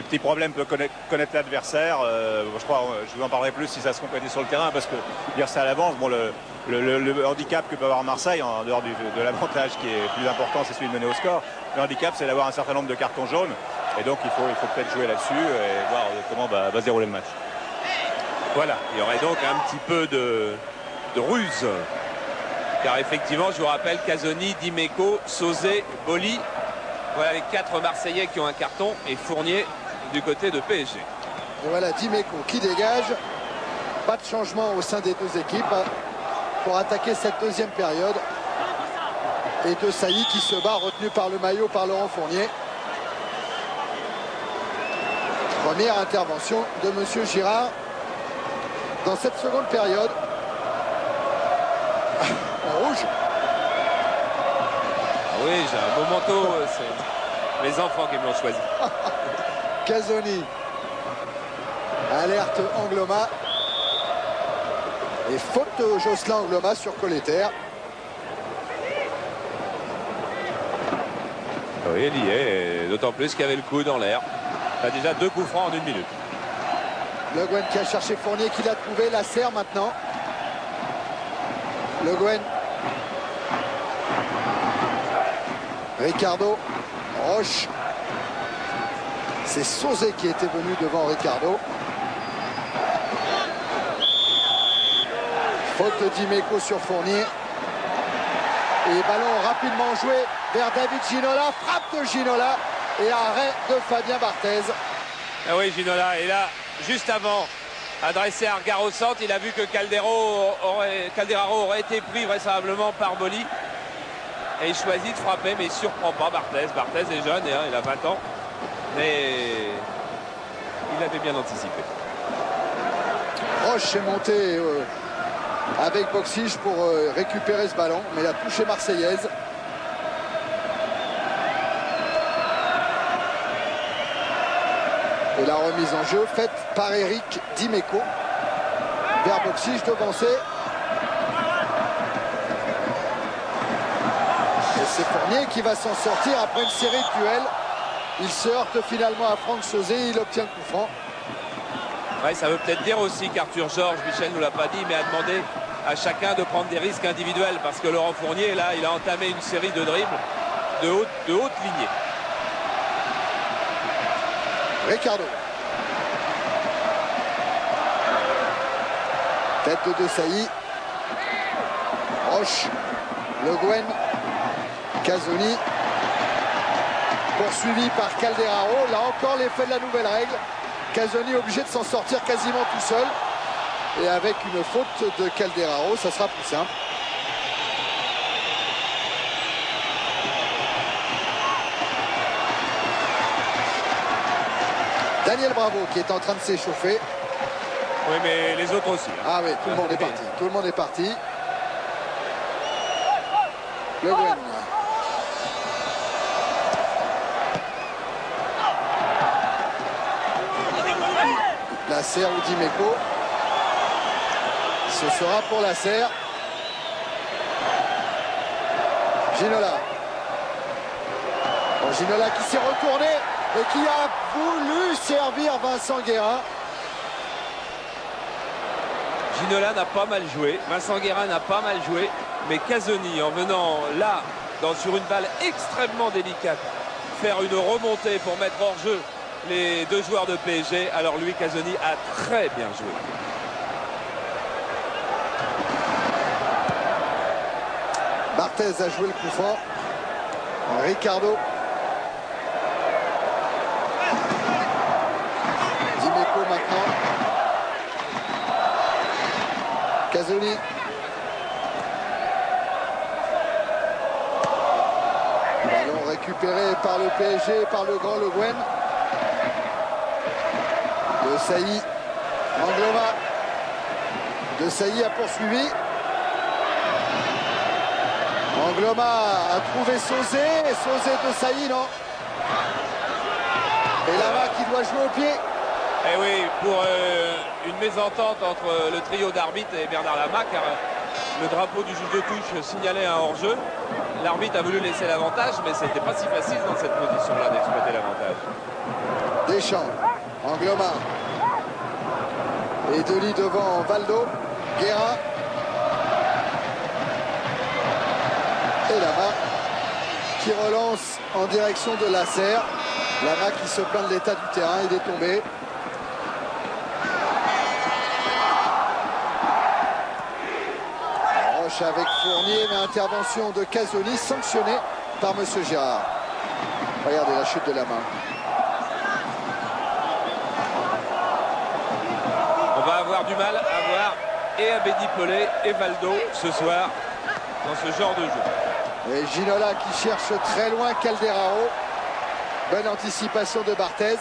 petits problèmes que peut connaître l'adversaire, je crois, je vous en parlerai plus si ça se complète sur le terrain, parce que dire ça à l'avance, bon, le handicap que peut avoir Marseille, en dehors de l'avantage qui est plus important, c'est celui de mener au score. Le handicap, c'est d'avoir un certain nombre de cartons jaunes, et donc il faut peut-être jouer là-dessus et voir comment va se dérouler le match. Voilà, il y aurait donc un petit peu de ruse. Car effectivement, je vous rappelle, Casoni, Dimeco, Sauzet, Boli. Voilà les 4 Marseillais qui ont un carton et Fournier du côté de PSG. Et voilà Dimeco qui dégage. Pas de changement au sein des deux équipes pour attaquer cette deuxième période. Et De Sailly qui se bat, retenu par le maillot par Laurent Fournier. Première intervention de Monsieur Girard dans cette seconde période. En rouge. Oui, j'ai un beau manteau, c'est mes enfants qui me l'ont choisi. Casoni. Alerte Angloma. Et faute de Jocelyn Angloma sur Colletter. Oui, il y est, d'autant plus qu'il y avait le coup dans l'air. Il a déjà 2 coups francs en 1 minute. Le Guen qui a cherché Fournier, qui l'a trouvé, la serre maintenant. Le Guen. Ricardo. Roche. C'est Sauzet qui était venu devant Ricardo. Faute de Dimeco sur Fournier. Et ballon rapidement joué vers David Ginola. Frappe de Ginola et arrêt de Fabien Barthez. Ah oui, Ginola, et là, juste avant, adressé à un regard au centre, il a vu que Calderaro aurait été pris vraisemblablement par Boli. Et il choisit de frapper, mais il ne surprend pas Barthez. Barthez est jeune, et, il a 20 ans. Mais il avait bien anticipé. Roche est monté avec Boxige pour récupérer ce ballon, mais la touche est marseillaise. Et la remise en jeu faite par Eric Dimeco vers Boxige devancé. Et c'est Fournier qui va s'en sortir après une série de duels. Il se heurte finalement à Franck Sauzet, il obtient le coup franc. Ouais, ça veut peut-être dire aussi qu'Arthur Georges, Michel ne nous l'a pas dit, mais a demandé à chacun de prendre des risques individuels, parce que Laurent Fournier, là, il a entamé une série de dribbles de haute lignée. Ricardo. Tête de De Sailly. Roche. Le Guen. Casoni. Poursuivi par Calderaro. Là encore l'effet de la nouvelle règle. Casoni obligé de s'en sortir quasiment tout seul. Et avec une faute de Calderaro, ça sera plus simple. Daniel Bravo qui est en train de s'échauffer. Oui, mais les autres aussi. Hein. Ah oui, tout le monde est parti. Tout le monde est parti. Le Guen. La serre ou Dimeco. Ce sera pour la serre. Ginola. Bon, Ginola qui s'est retourné et qui a voulu servir Vincent Guérin. Ginola n'a pas mal joué, Vincent Guérin n'a pas mal joué, mais Casoni, en venant là, sur une balle extrêmement délicate, faire une remontée pour mettre hors jeu les deux joueurs de PSG, alors lui, Casoni, a très bien joué. Barthez a joué le coup fort. Ricardo. Dimeco maintenant. Casoni. Ballon récupéré par le PSG, par le grand Le Guen. De Sailly. Angloma. De Sailly a poursuivi. Angloma a trouvé Sauzé. Sauzé de Sailly, non. Et Lama qui doit jouer au pied. Eh oui, pour une mésentente entre le trio d'arbitres et Bernard Lama, car le drapeau du juge de touche signalait un hors-jeu. L'arbitre a voulu laisser l'avantage, mais c'était pas si facile dans cette position-là d'exploiter l'avantage. Deschamps, Angloma. Et Delis devant Valdo. Guérin. Et Lama qui relance en direction de Lasserre. Lama qui se plaint de l'état du terrain, il est tombé. Roche avec Fournier, mais intervention de Casoni sanctionnée par Monsieur Gérard. Regardez la chute de la main. On va avoir du mal à voir et Abedi Pelé et Valdo ce soir dans ce genre de jeu. Et Ginola qui cherche très loin Calderaro. Bonne anticipation de Barthez.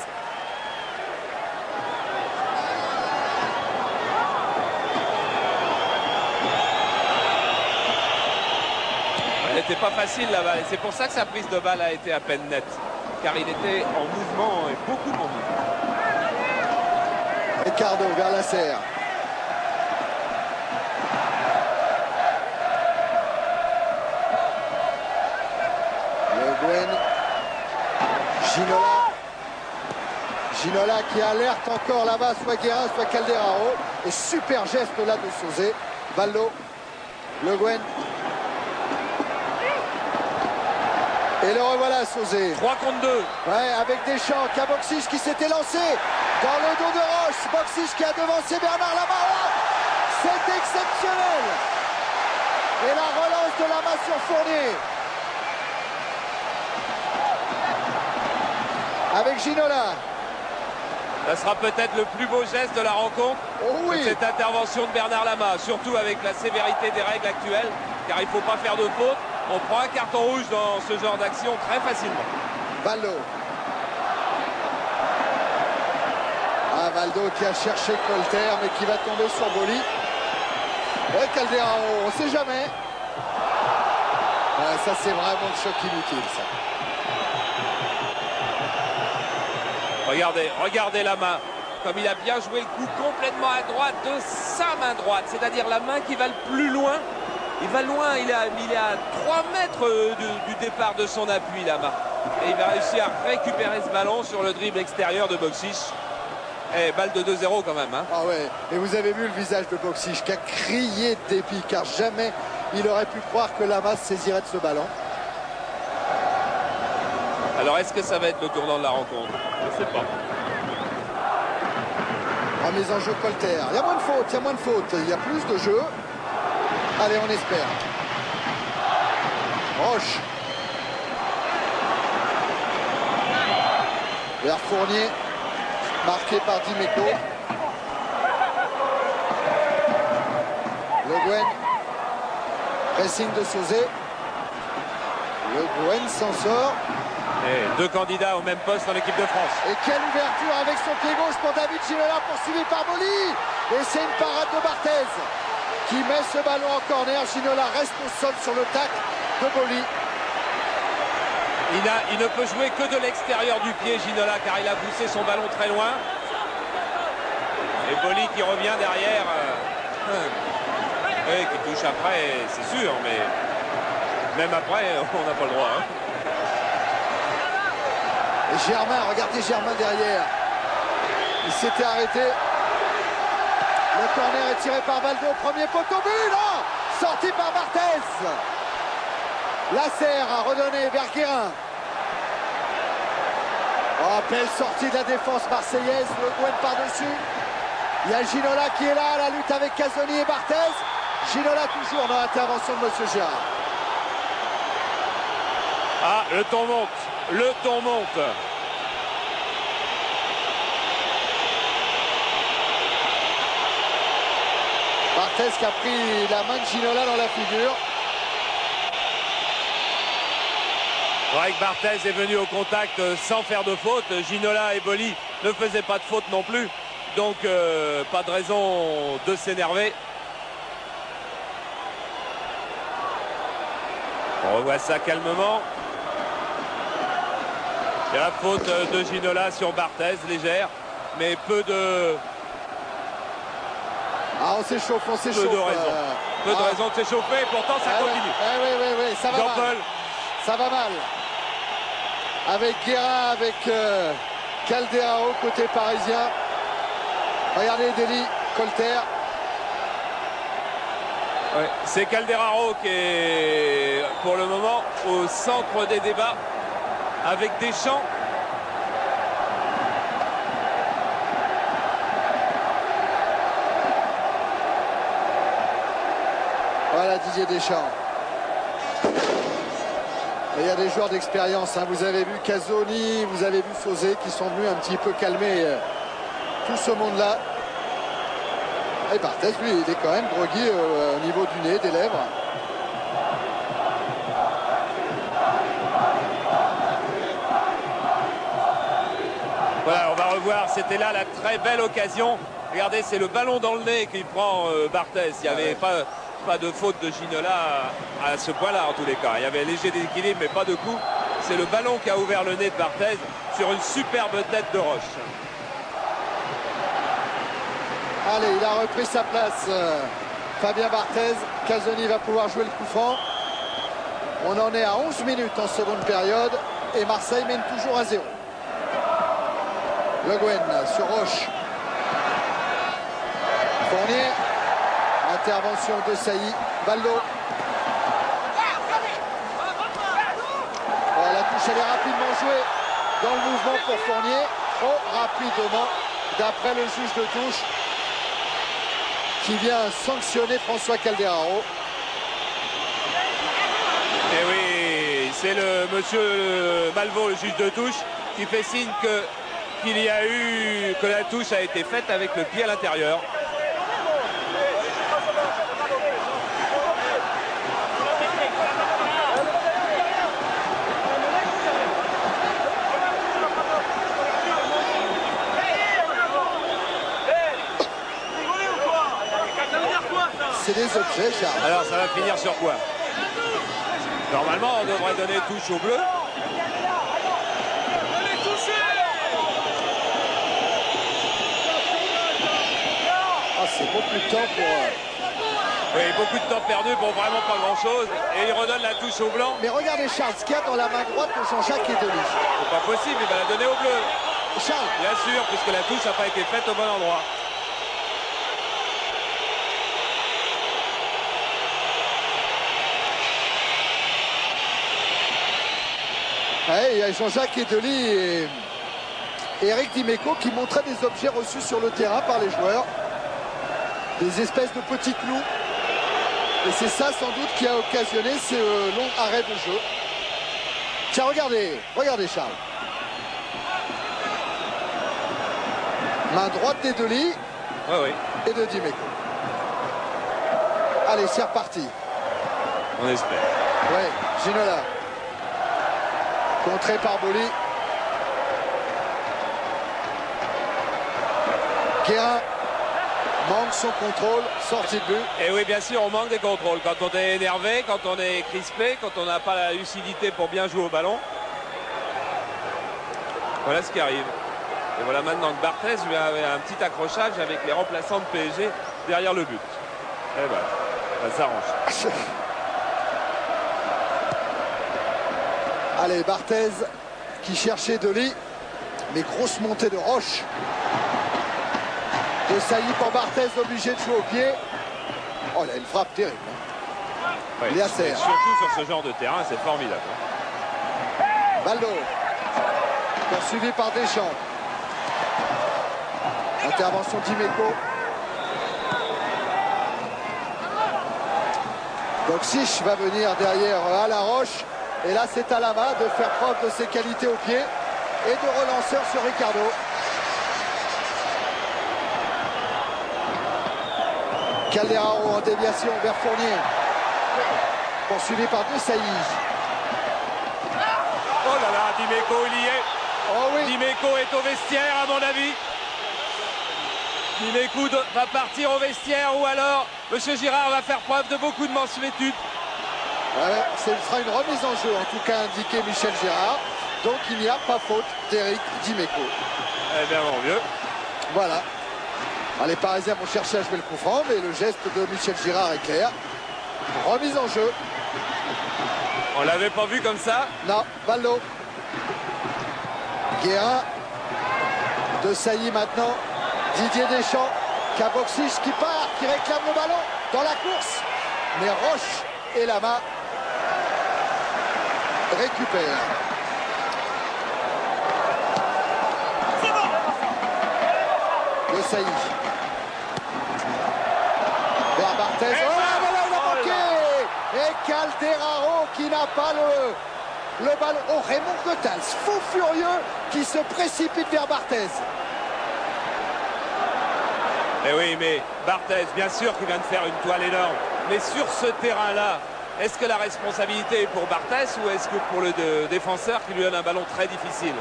Elle n'était pas facile la balle et c'est pour ça que sa prise de balle a été à peine nette. Car il était en mouvement et beaucoup en mouvement. Ricardo vers Lasserre. Ginola. Ginola qui alerte encore là-bas, soit Guérin, soit Calderaro. Et super geste là de Sauzé. Valdo. Le Guen. Et le revoilà Sauzé. 3 contre 2. Ouais, avec Deschamps, Boxic qui s'était lancé dans le dos de Roche. Boxic qui a devancé Bernard Lama. Oh, c'est exceptionnel. Et la relance de Lama sur Fournier. Avec Ginola. Ça sera peut-être le plus beau geste de la rencontre. Oh oui. Cette intervention de Bernard Lama, surtout avec la sévérité des règles actuelles, car il ne faut pas faire de faute. On prend un carton rouge dans ce genre d'action très facilement. Valdo. Ah, Valdo qui a cherché Colter, mais qui va tomber sur Boli. Et Calderaro, on ne sait jamais. Ouais, ça, c'est vraiment le choc inutile, ça. Regardez la main. Comme il a bien joué le coup complètement à droite de sa main droite. C'est-à-dire la main qui va le plus loin. Il va loin, il est à 3 mètres du départ de son appui, Lama. Et il va réussir à récupérer ce ballon sur le dribble extérieur de Boxic. Et balle de 2-0 quand même. Hein. Ah ouais, et vous avez vu le visage de Boxic qui a crié de dépit, car jamais il aurait pu croire que Lama saisirait de ce ballon. Alors est-ce que ça va être le tournant de la rencontre? Je ne sais pas. Remise en jeu Colter. Il y a moins de fautes, il y a plus de jeu. Allez, on espère. Roche. Vers Fournier. Marqué par Dimeco. Le Guen. Pressing de Sauzé. Le Guen s'en sort. Et 2 candidats au même poste dans l'équipe de France. Et quelle ouverture avec son pied gauche pour David Ginola, poursuivi par Boli. Et c'est une parade de Barthez qui met ce ballon en corner. Ginola reste au sol sur le tac de Boli. Il ne peut jouer que de l'extérieur du pied, Ginola, car il a poussé son ballon très loin. Et Boli qui revient derrière. Et qui touche après, c'est sûr, mais même après, on n'a pas le droit. Hein. Et Germain, regardez Germain derrière. Il s'était arrêté. Le corner est tiré par Baldo. Premier poteau, but, non! Sorti par Barthez. Lasser a redonné vers Guérin. Oh, belle sortie de la défense marseillaise. Le Gwen par-dessus. Il y a Ginola qui est là, la lutte avec Casoni et Barthez. Ginola toujours dans l'intervention de Monsieur Gérard. Ah, le ton monte. Le ton monte. Barthez qui a pris la main de Ginola dans la figure. Ouais, que Barthez est venu au contact sans faire de faute. Ginola et Boli ne faisaient pas de faute non plus. Donc pas de raison de s'énerver. On revoit ça calmement. Il y a la faute de Ginola sur Barthez, légère, mais peu de... Ah, on s'échauffe, on s'échauffe. Peu de raison. Peu de raison de s'échauffer, pourtant ça continue. Oui, ça va mal. Ça va mal. Avec Guérin, avec Calderaro côté parisien. Regardez Deli, Colter. Ouais, c'est Calderaro qui est pour le moment au centre des débats avec Deschamps. Voilà Didier Deschamps. Et il y a des joueurs d'expérience, hein. Vous avez vu Casoni, vous avez vu Sauzé qui sont venus un petit peu calmer tout ce monde-là. Et Barthez, lui, il est quand même groggy au niveau du nez, des lèvres. Voilà, on va revoir, c'était là la très belle occasion. Regardez, c'est le ballon dans le nez qui prend Barthez. Il n'y avait pas de faute de Ginola à ce point-là en tous les cas. Il y avait un léger déséquilibre mais pas de coup. C'est le ballon qui a ouvert le nez de Barthez sur une superbe tête de Roche. Allez, il a repris sa place, Fabien Barthez. Casoni va pouvoir jouer le coup franc. On en est à 11 minutes en seconde période et Marseille mène toujours à 0. Le Guen sur Roche. Fournier. Intervention de Sailly. Baldo. Oh, la touche, elle est rapidement jouée dans le mouvement pour Fournier. Trop rapidement, d'après le juge de touche, qui vient sanctionner François Calderaro. Et oui, c'est le monsieur Malvaux, le juge de touche, qui fait signe que la touche a été faite avec le pied à l'intérieur. C'est des objets, Charles. Alors ça va finir sur quoi? Normalement on devrait donner touche au bleu. Ah, c'est beaucoup de temps pour... Oui, beaucoup de temps perdu pour vraiment pas grand chose. Et il redonne la touche au blanc. Mais regardez Charles, ce qu'il y a dans la main droite de Jean-Jacques Edeli. C'est pas possible, il va la donner au bleu. Charles. Bien sûr, puisque la touche n'a pas été faite au bon endroit. Ouais, il y a Jean-Jacques Edeli et Eric Dimeco qui montraient des objets reçus sur le terrain par les joueurs. Des espèces de petits clous. Et c'est ça sans doute qui a occasionné ce long arrêt de jeu. Tiens, regardez Charles. Main droite d'Edeli et de Dimeco. Allez, c'est reparti. On espère. Ouais, Ginola. Contré par Boli. Guérin manque son contrôle, sortie de but. Et oui, bien sûr, on manque des contrôles. Quand on est énervé, quand on est crispé, quand on n'a pas la lucidité pour bien jouer au ballon. Voilà ce qui arrive. Et voilà maintenant que Barthez lui avait un petit accrochage avec les remplaçants de PSG derrière le but. Et voilà, ça s'arrange. Allez, Barthez qui cherchait Dely. Mais grosse montée de Roche. De Sailly pour Barthez, obligé de jouer au pied. Oh, il a une frappe terrible. Ouais, il est assez. Surtout sur ce genre de terrain, c'est formidable. Baldo. Poursuivi par Deschamps. Intervention d'Imeco. Donc Sich va venir derrière à la Roche. Et là, c'est à Lama de faire preuve de ses qualités au pied et de relanceur sur Ricardo. Calderaro en déviation vers Fournier. Poursuivi par Desailly. Oh là là, Dimeco, il y est. Oh oui. Dimeco est au vestiaire, à mon avis. Dimeco va partir au vestiaire ou alors M. Girard va faire preuve de beaucoup de mansuétude. Ouais, ce sera une remise en jeu, en tout cas indiqué Michel Girard. Donc il n'y a pas faute d'Éric Dimeco. Eh bien, mon vieux. Voilà. Les Parisiens vont chercher à jouer le coup franc, mais le geste de Michel Girard est clair. Remise en jeu. On l'avait pas vu comme ça. Non, Baldo. Guérin. Desailly maintenant. Didier Deschamps. Kaboxic qui part, qui réclame le ballon dans la course. Mais Roche et Lama récupèrent. Desailly. Vers Barthez. Oh là, voilà, il a manqué. Et Calderaro qui n'a pas le ballon. Oh, Raymond Goethals, fou furieux, qui se précipite vers Barthez. Eh oui, mais Barthez, bien sûr qu'il vient de faire une toile énorme. Mais sur ce terrain-là, est-ce que la responsabilité est pour Barthez ou est-ce que pour le défenseur qui lui donne un ballon très difficile?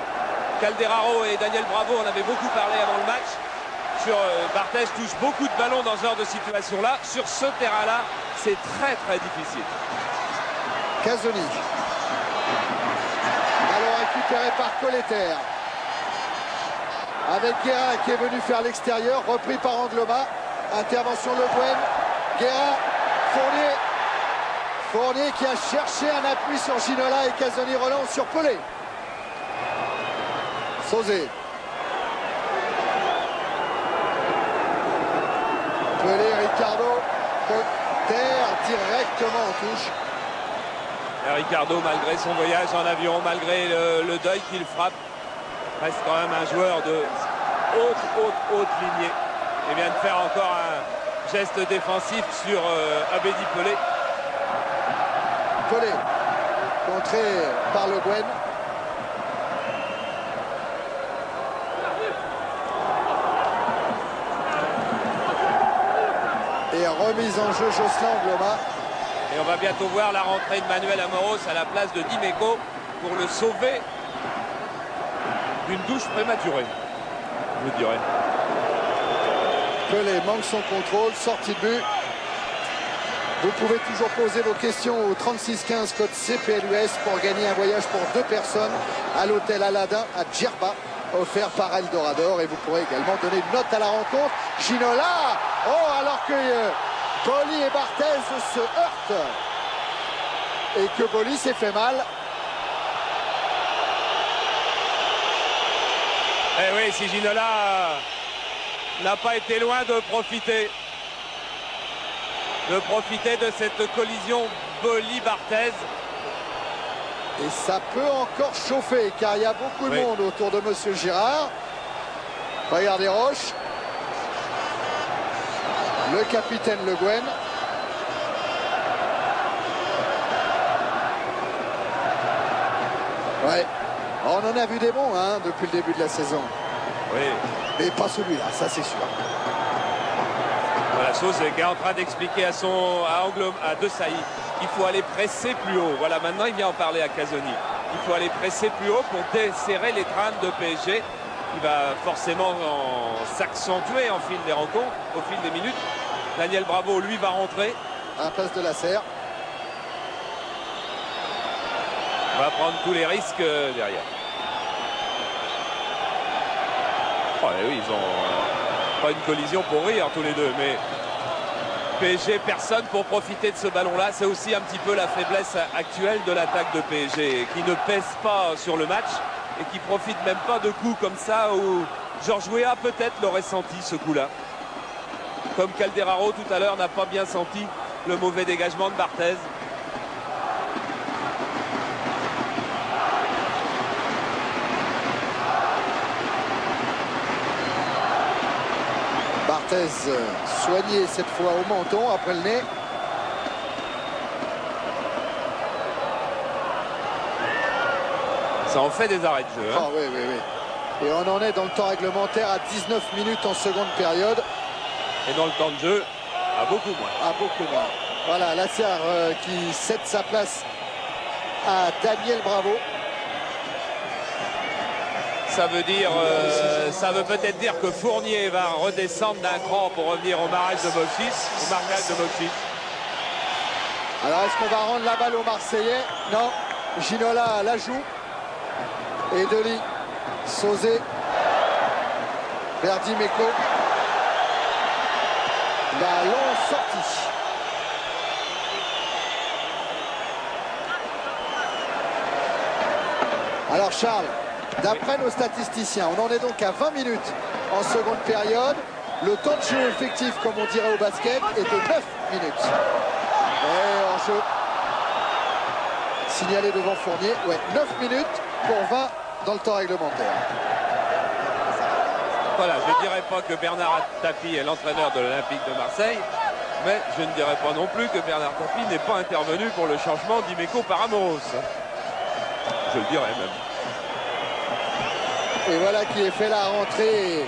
Calderaro et Daniel Bravo en avaient beaucoup parlé avant le match. Barthez touche beaucoup de ballons dans ce genre de situation-là. Sur ce terrain-là, c'est très très difficile. Casoni. Ballon récupéré par Colletter. Avec Guérin qui est venu faire l'extérieur, repris par Angloma. Intervention Le Guen. Guérin, Fournier. Fournier qui a cherché un appui sur Ginola et Casoni relance sur Pelé. Sauzé. Pelé, Ricardo, terre directement en touche. Et Ricardo, malgré son voyage en avion, malgré le deuil qu'il frappe, reste quand même un joueur de haute lignée. Et vient de faire encore un geste défensif sur Abedi Pelé. Pelé, contré par Le Guen. Et remise en jeu Jocelyn Angloma. Et on va bientôt voir la rentrée de Manuel Amoros à la place de Dimeco pour le sauver d'une douche prématurée, je dirais. Pelé manque son contrôle, sortie de but. Vous pouvez toujours poser vos questions au 3615 code CPLUS pour gagner un voyage pour 2 personnes à l'hôtel Aladin à Djerba, offert par Eldorador. Et vous pourrez également donner une note à la rencontre. Ginola, oh, alors que Boli et Barthez se heurtent et que Boli s'est fait mal. Eh oui, si Ginola n'a pas été loin de profiter de cette collision Boli-Barthez. Et ça peut encore chauffer car il y a beaucoup de monde autour de Monsieur Girard. Regardez Roche. Le capitaine Le Guen. Ouais. On en a vu des bons hein, depuis le début de la saison. Oui. Mais pas celui-là, ça c'est sûr. Voilà, chose qui est en train d'expliquer à Desailly qu'il faut aller presser plus haut. Voilà, maintenant il vient en parler à Casoni. Il faut aller presser plus haut pour desserrer les crânes de PSG qui va forcément s'accentuer en fil des rencontres, au fil des minutes. Daniel Bravo, lui, va rentrer. À la place de Lasserre. On va prendre tous les risques derrière. Oh, et oui, ils ont pas une collision pour rire tous les deux, mais PSG, personne pour profiter de ce ballon-là. C'est aussi un petit peu la faiblesse actuelle de l'attaque de PSG, qui ne pèse pas sur le match, et qui profite même pas de coups comme ça où Georges Weah peut-être l'aurait senti ce coup-là. Comme Calderaro tout à l'heure n'a pas bien senti le mauvais dégagement de Barthez. Barthez soigné cette fois au menton après le nez. Ça en fait des arrêts de jeu. Hein. Ah oui, oui, oui. Et on en est dans le temps réglementaire à 19 minutes en seconde période. Et dans le temps de jeu, à beaucoup moins. À beaucoup moins. Voilà, Lasserre qui cède sa place à Daniel Bravo. Ça veut peut-être dire que Fournier va redescendre d'un cran pour revenir au marquage de Boksis. Alors est-ce qu'on va rendre la balle aux Marseillais? Non. Ginola la joue. Et Dely, Sauzé, vers Dimeco. Ballon sorti. Alors Charles, d'après nos statisticiens, on en est donc à 20 minutes en seconde période. Le temps de jeu effectif, comme on dirait au basket, est de 9 minutes. Et en jeu, signalé devant Fournier. Ouais, 9 minutes pour 20 dans le temps réglementaire. Voilà, je ne dirais pas que Bernard Tapie est l'entraîneur de l'Olympique de Marseille, mais je ne dirais pas non plus que Bernard Tapie n'est pas intervenu pour le changement d'Imeco par Amoros. Je le dirais même. Et voilà qui est fait la rentrée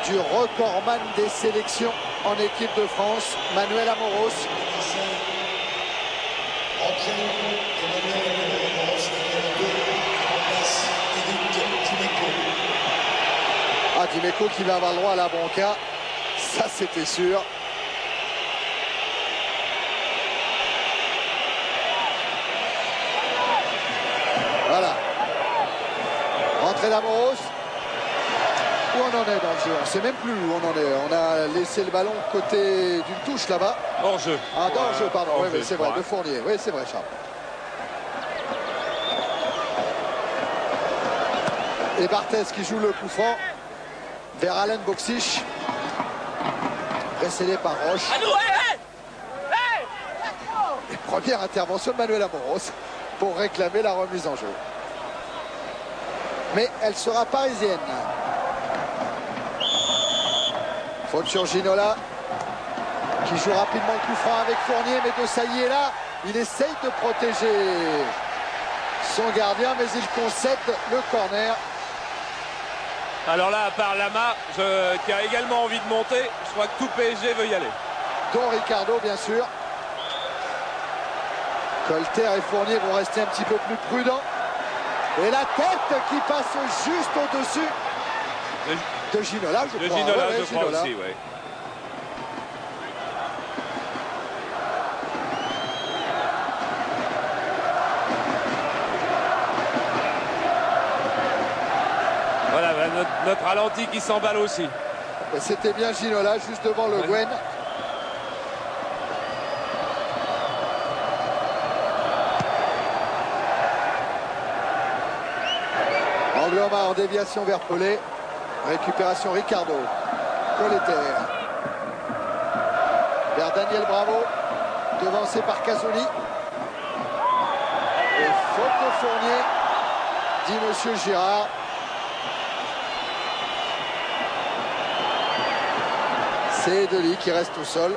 du recordman des sélections en équipe de France, Manuel Amoros. Ah, Dimeco qui va avoir le droit à la bronca, ça c'était sûr. Voilà. Rentrée d'Amoros. Où on en est dans le jeu? On ne sait même plus où on en est. On a laissé le ballon côté d'une touche là-bas. Hors jeu. Ah, hors jeu, pardon. Oui, jeu, c'est vrai, de Fournier. Oui, c'est vrai, Charles. Et Barthez qui joue le coup franc vers Alen Boksis, précédé par Roche. Et première intervention de Manuel Amoros pour réclamer la remise en jeu. Mais elle sera parisienne. Faute sur Ginola qui joue rapidement le coup franc avec Fournier, mais Desailly est là. Il essaye de protéger son gardien, mais il concède le corner. Alors là, à part Lama, qui a également envie de monter, je crois que tout PSG veut y aller. Dont Ricardo, bien sûr. Colter et Fournier vont rester un petit peu plus prudents. Et la tête qui passe juste au-dessus de Ginola, je crois. Ginola, ouais, je crois aussi, oui. Voilà, notre ralenti qui s'emballe aussi. C'était bien Ginola, juste devant le Gwen. Angloma en déviation vers Pelé. Récupération Ricardo. Colleter. Vers Daniel Bravo. Devancé par Casoli. Et faute de Fournier, dit Monsieur Girard. C'est Dely qui reste au sol.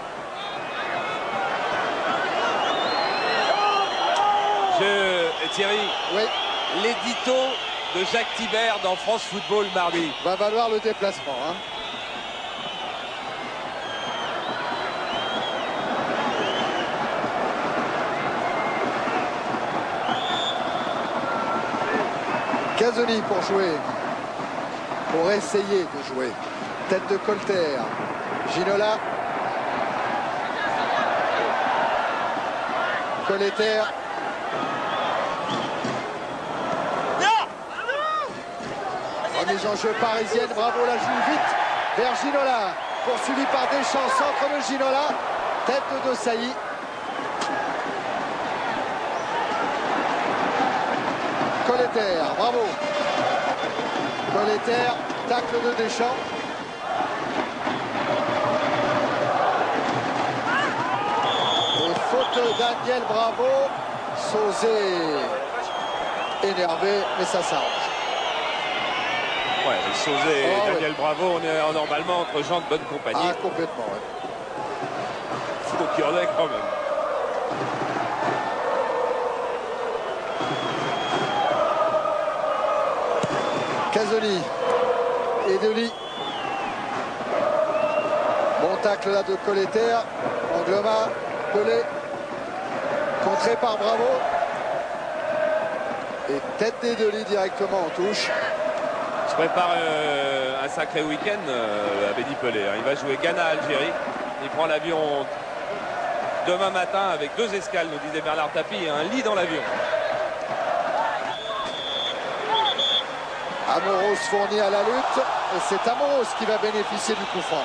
Thierry, Oui. l'édito de Jacques Thibert dans France Football mardi. Va valoir le déplacement. Hein. Casoli pour jouer. Pour essayer de jouer. Tête de Colter. Ginola. Colleter. Remise en jeu parisienne. Bravo, la joue vite vers Ginola. Poursuivi par Deschamps. Centre de Ginola. Tête de Desailly. Colleter. Bravo. Colletter, tacle de Deschamps. Et faute d'Aniel Bravo. Sauzé énervé, mais ça s'arrange. Ouais, Sauzé et Oh, Daniel Bravo, on est normalement entre gens de bonne compagnie. Ah, complètement, ouais. Donc il y en a quand même. Casoni et Deli. Bon tacle là de Colletter. Angloma, Pelé. Contré par Bravo. Et tête des Deli directement en touche. Je prépare un sacré week-end à Bédi Pelé. Il va jouer Ghana-Algérie. Il prend l'avion demain matin avec 2 escales, nous disait Bernard Tapie, et un lit dans l'avion. Amoros fourni à la lutte. Et c'est Amoros qui va bénéficier du coup franc.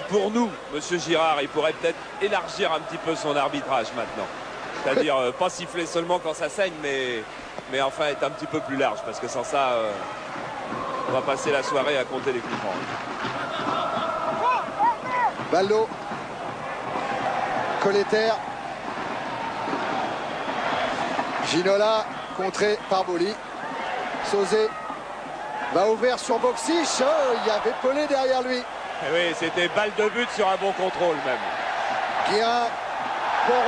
Pour nous, Monsieur Girard, il pourrait peut-être élargir un petit peu son arbitrage maintenant. C'est-à-dire pas siffler seulement quand ça saigne, mais enfin être un petit peu plus large, parce que sans ça, on va passer la soirée à compter les coups francs. Baldo. Colletter. Ginola, contré par Boli. Sauzé va ouvert sur Boxic. Oh, il y avait Pelé derrière lui. Et oui, c'était balle de but sur un bon contrôle même. Guérin pour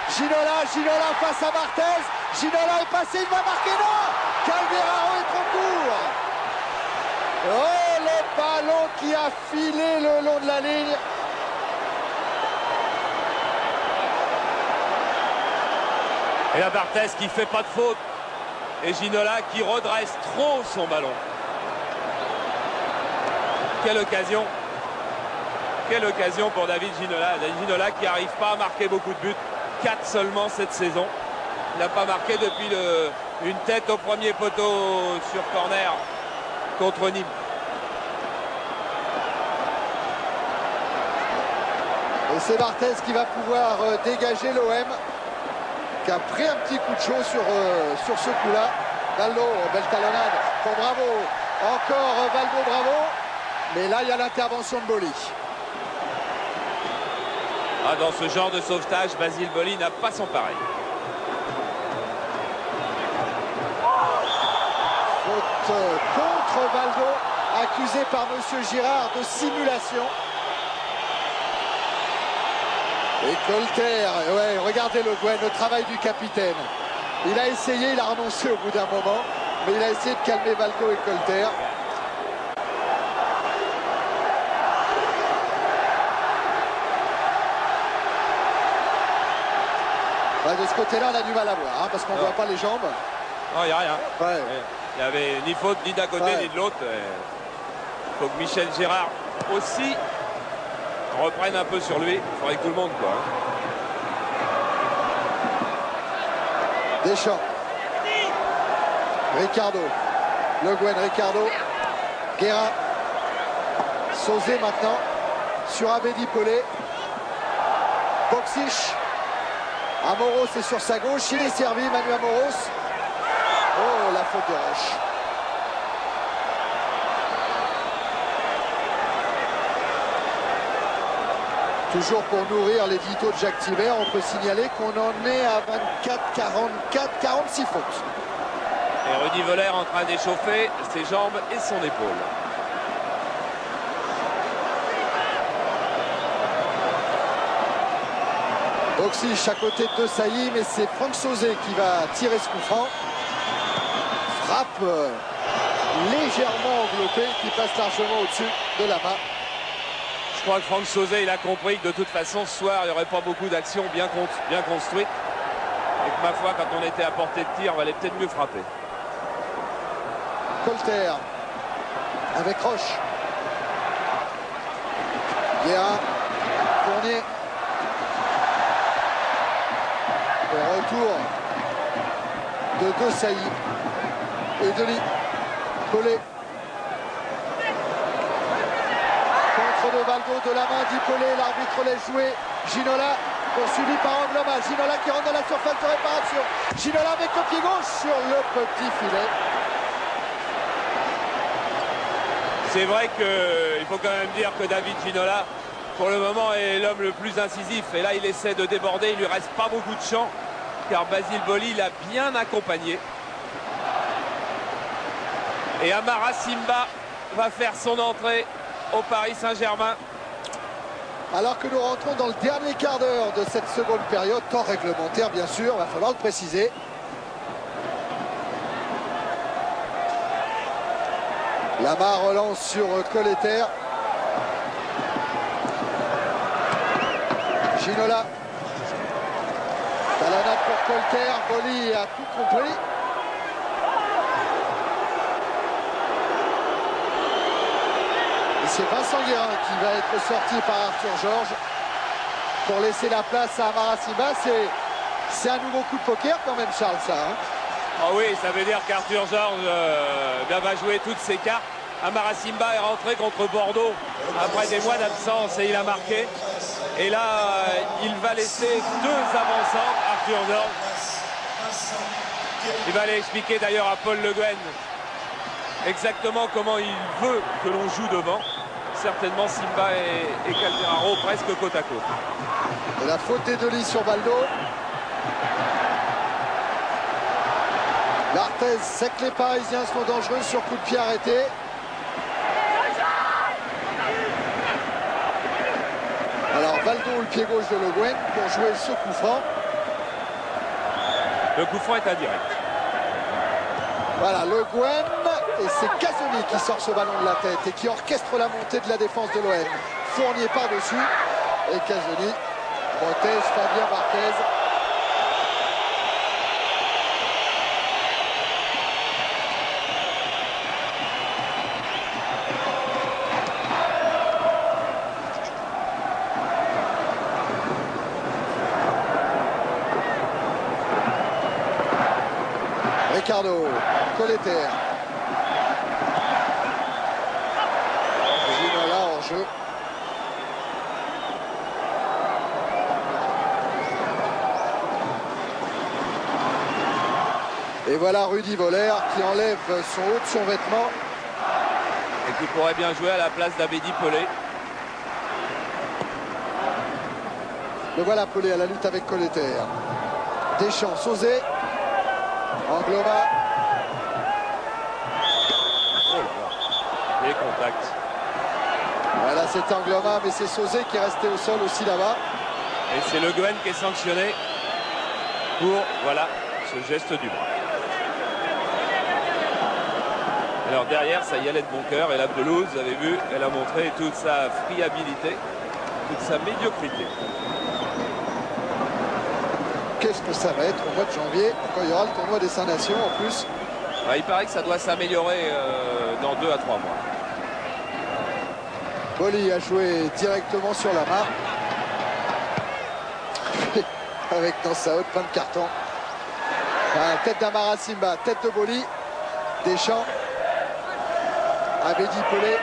Ginola. Ginola face à Barthez. Ginola est passé, il va marquer. Non, Calderaro est trop court. Oh, le ballon qui a filé le long de la ligne. Et la Barthez qui fait pas de faute. Et Ginola qui redresse trop son ballon. Quelle occasion. Quelle occasion pour David Ginola. Ginola qui n'arrive pas à marquer beaucoup de buts. 4 seulement cette saison. Il n'a pas marqué depuis une tête au premier poteau sur corner contre Nîmes. Et c'est Barthez qui va pouvoir dégager l'OM, qui a pris un petit coup de chaud sur ce coup-là. Baldo, belle talonnade pour Bravo. Encore Baldo, Bravo. Mais là, il y a l'intervention de Boli. Ah, dans ce genre de sauvetage, Basile Boli n'a pas son pareil. Faute contre Baldo, accusé par Monsieur Girard de simulation. Et Colter, ouais, regardez Le Guen, le travail du capitaine. Il a essayé, il a renoncé au bout d'un moment, mais il a essayé de calmer Baldo et Colter. Ouais, de ce côté-là, on a du mal à voir, hein, parce qu'on ne voit pas les jambes. Non, il n'y a rien. Ouais. Il n'y avait ni faute ni d'un côté ni de l'autre. Il faut que Michel Girard aussi reprenne un peu sur lui. Il faudrait que tout le monde, quoi. Deschamps. Ricardo. Le Guen, Ricardo. Guérin. Sauzé maintenant. Sur Abedi Pelé. Boxic. Amoros est sur sa gauche. Il est servi, Manu Amoros. Oh, la faute de Roche. Toujours pour nourrir l'édito de Jacques Thibert, on peut signaler qu'on en est à 24, 44, 46 fautes. Et Rudy Voller en train d'échauffer ses jambes et son épaule. Boxic à côté de Sailly, mais c'est Franck Sauzé qui va tirer ce coup franc. Frappe légèrement enveloppée qui passe largement au-dessus de la main. Je crois que Franck Sauzé, il a compris que de toute façon, ce soir, il n'y aurait pas beaucoup d'actions bien construites. Et que ma foi, quand on était à portée de tir, on allait peut-être mieux frapper. Colter avec Roche. Guérin, Fournier. Le retour de Sailly et Delis. Pelé. Contre de Baldo, de la main d'Ipolé, l'arbitre laisse jouer Ginola. Poursuivi par Angloma. Ginola qui rentre dans la surface de réparation. Ginola avec le pied gauche sur le petit filet. C'est vrai qu'il faut quand même dire que David Ginola, pour le moment, est l'homme le plus incisif. Et là, il essaie de déborder. Il lui reste pas beaucoup de champ, car Basile Boli l'a bien accompagné. Et Amara Simba va faire son entrée au Paris Saint-Germain. Alors que nous rentrons dans le dernier quart d'heure de cette seconde période, temps réglementaire bien sûr, il va falloir le préciser. Lamar relance sur Colleter. Ginola. Talana pour Colleter. Boli a tout compris. Et c'est Vincent Guérin qui va être sorti par Arthur Georges pour laisser la place à Amara Simba. C'est un nouveau coup de poker quand même, Charles, ça. Hein. Ah oui, ça veut dire qu'Arthur Georges va jouer toutes ses cartes. Amara Simba est rentré contre Bordeaux après des mois d'absence et il a marqué. Et là, il va laisser deux avant-centres, Arthur Georges. Il va aller expliquer d'ailleurs à Paul Le Guen exactement comment il veut que l'on joue devant. Certainement Simba et Calderaro presque côte à côte. Et la faute d'Edoli sur Baldo. L'Arthez sait que les Parisiens sont dangereux sur coup de pied arrêté. Alors Baldo, le pied gauche de Le Guen pour jouer ce coup franc. Le coup franc est indirect. Voilà, Le Guen, et c'est Casoni qui sort ce ballon de la tête et qui orchestre la montée de la défense de l'OM. Fournier par-dessus et Casoni protège Fabien Barthez. Ricardo, Colleter. Ginola en jeu. Et voilà Rudy Voller qui enlève son haut de son vêtement. Et qui pourrait bien jouer à la place d'Abedi Pelé. Le voilà Pelé à la lutte avec Colleter. Deschamps, Sauzé. Angloma. Oh là là. Les contacts. Voilà, c'est Angloma, mais c'est Sauzé qui est resté au sol aussi là-bas. Et c'est Le Guen qui est sanctionné pour, voilà, ce geste du bras. Alors derrière, ça y allait de bon cœur. Et la pelouse, vous avez vu, elle a montré toute sa friabilité, toute sa médiocrité. Qu'est-ce que ça va être au mois de janvier, quand il y aura le tournoi des 5 Nations en plus? Il paraît que ça doit s'améliorer dans 2 à 3 mois. Boli a joué directement sur la main. Avec dans sa haute fin de carton. Tête d'Amara Simba, tête de Boli. Deschamps. Abedi Pelé.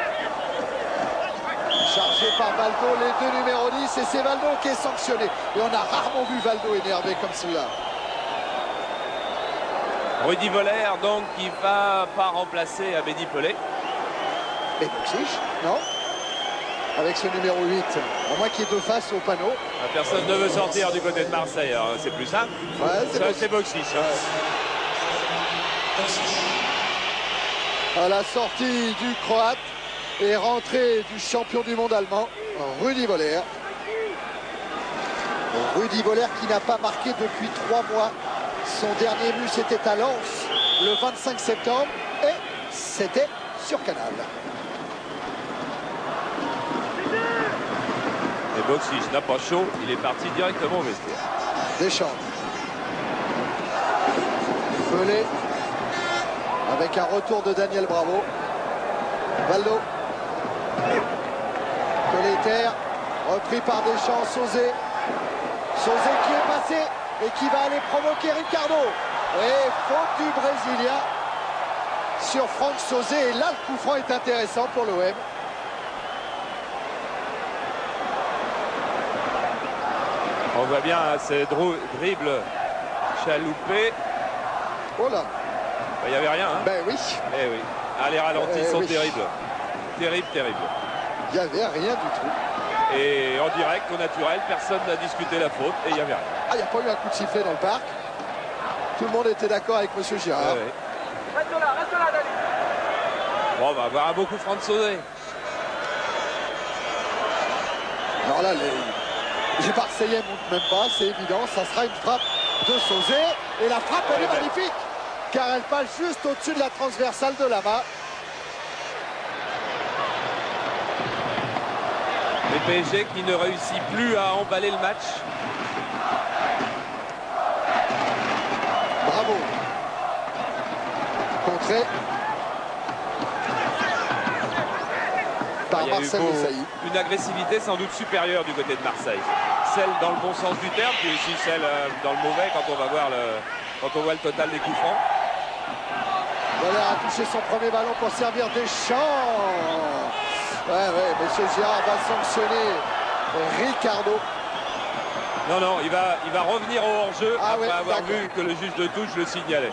Chargé par Valdo, les deux numéros 10. Et c'est Valdo qui est sanctionné. Et on a rarement vu Valdo énervé comme celui-là. Rudy Voller, donc, qui va pas remplacer Abedi Pelé. Et Boxic, non? Avec ce numéro 8, à moins qu'il y ait deux faces au panneau. Personne ne veut sortir du côté de Marseille, c'est plus simple. Ouais, c'est Boxic. À la sortie du Croate et rentrée du champion du monde allemand, Rudy Voller. Rudy Voller qui n'a pas marqué depuis 3 mois. Son dernier but, c'était à Lens le 25 septembre et c'était sur Canal. Et Boxic n'a pas chaud, il est parti directement au vestiaire. Deschamps. Pelé. Avec un retour de Daniel Bravo. Valdo. Colleter. Repris par Deschamps. Sauzé. Sauzé qui est passé et qui va aller provoquer Ricardo. Et faute du Brésilien sur Franck Sauzé. Et là, le coup franc est intéressant pour l'OM. On voit bien ces dribbles chaloupés. Oh là. Il n'y avait rien. Hein. Ben oui. Eh oui. Ah, les ralentis sont terribles. Terrible. Il n'y avait rien du tout. Et en direct, au naturel, personne n'a discuté la faute et il n'y avait rien. Ah, il n'y a pas eu un coup de sifflet dans le parc. Tout le monde était d'accord avec M. Girard. Reste là, Dani. Bon, on va avoir un beau coup franc de Sauzet. Alors là, les Marseillais ne montent même pas, c'est évident. Ça sera une frappe de Sauzet. Et la frappe, elle est magnifique, car elle passe juste au-dessus de la transversale de Lama. Le PSG qui ne réussit plus à emballer le match. Bravo. Contré par Marcel Desailly. Une agressivité sans doute supérieure du côté de Marseille. Celle dans le bon sens du terme, puis aussi celle dans le mauvais quand on va voir quand on voit le total des coups francs. Valère a touché son premier ballon pour servir Deschamps. Ouais, monsieur Girard va sanctionner Ricardo. Non, il va revenir au hors-jeu après avoir vu que le juge de touche le signalait.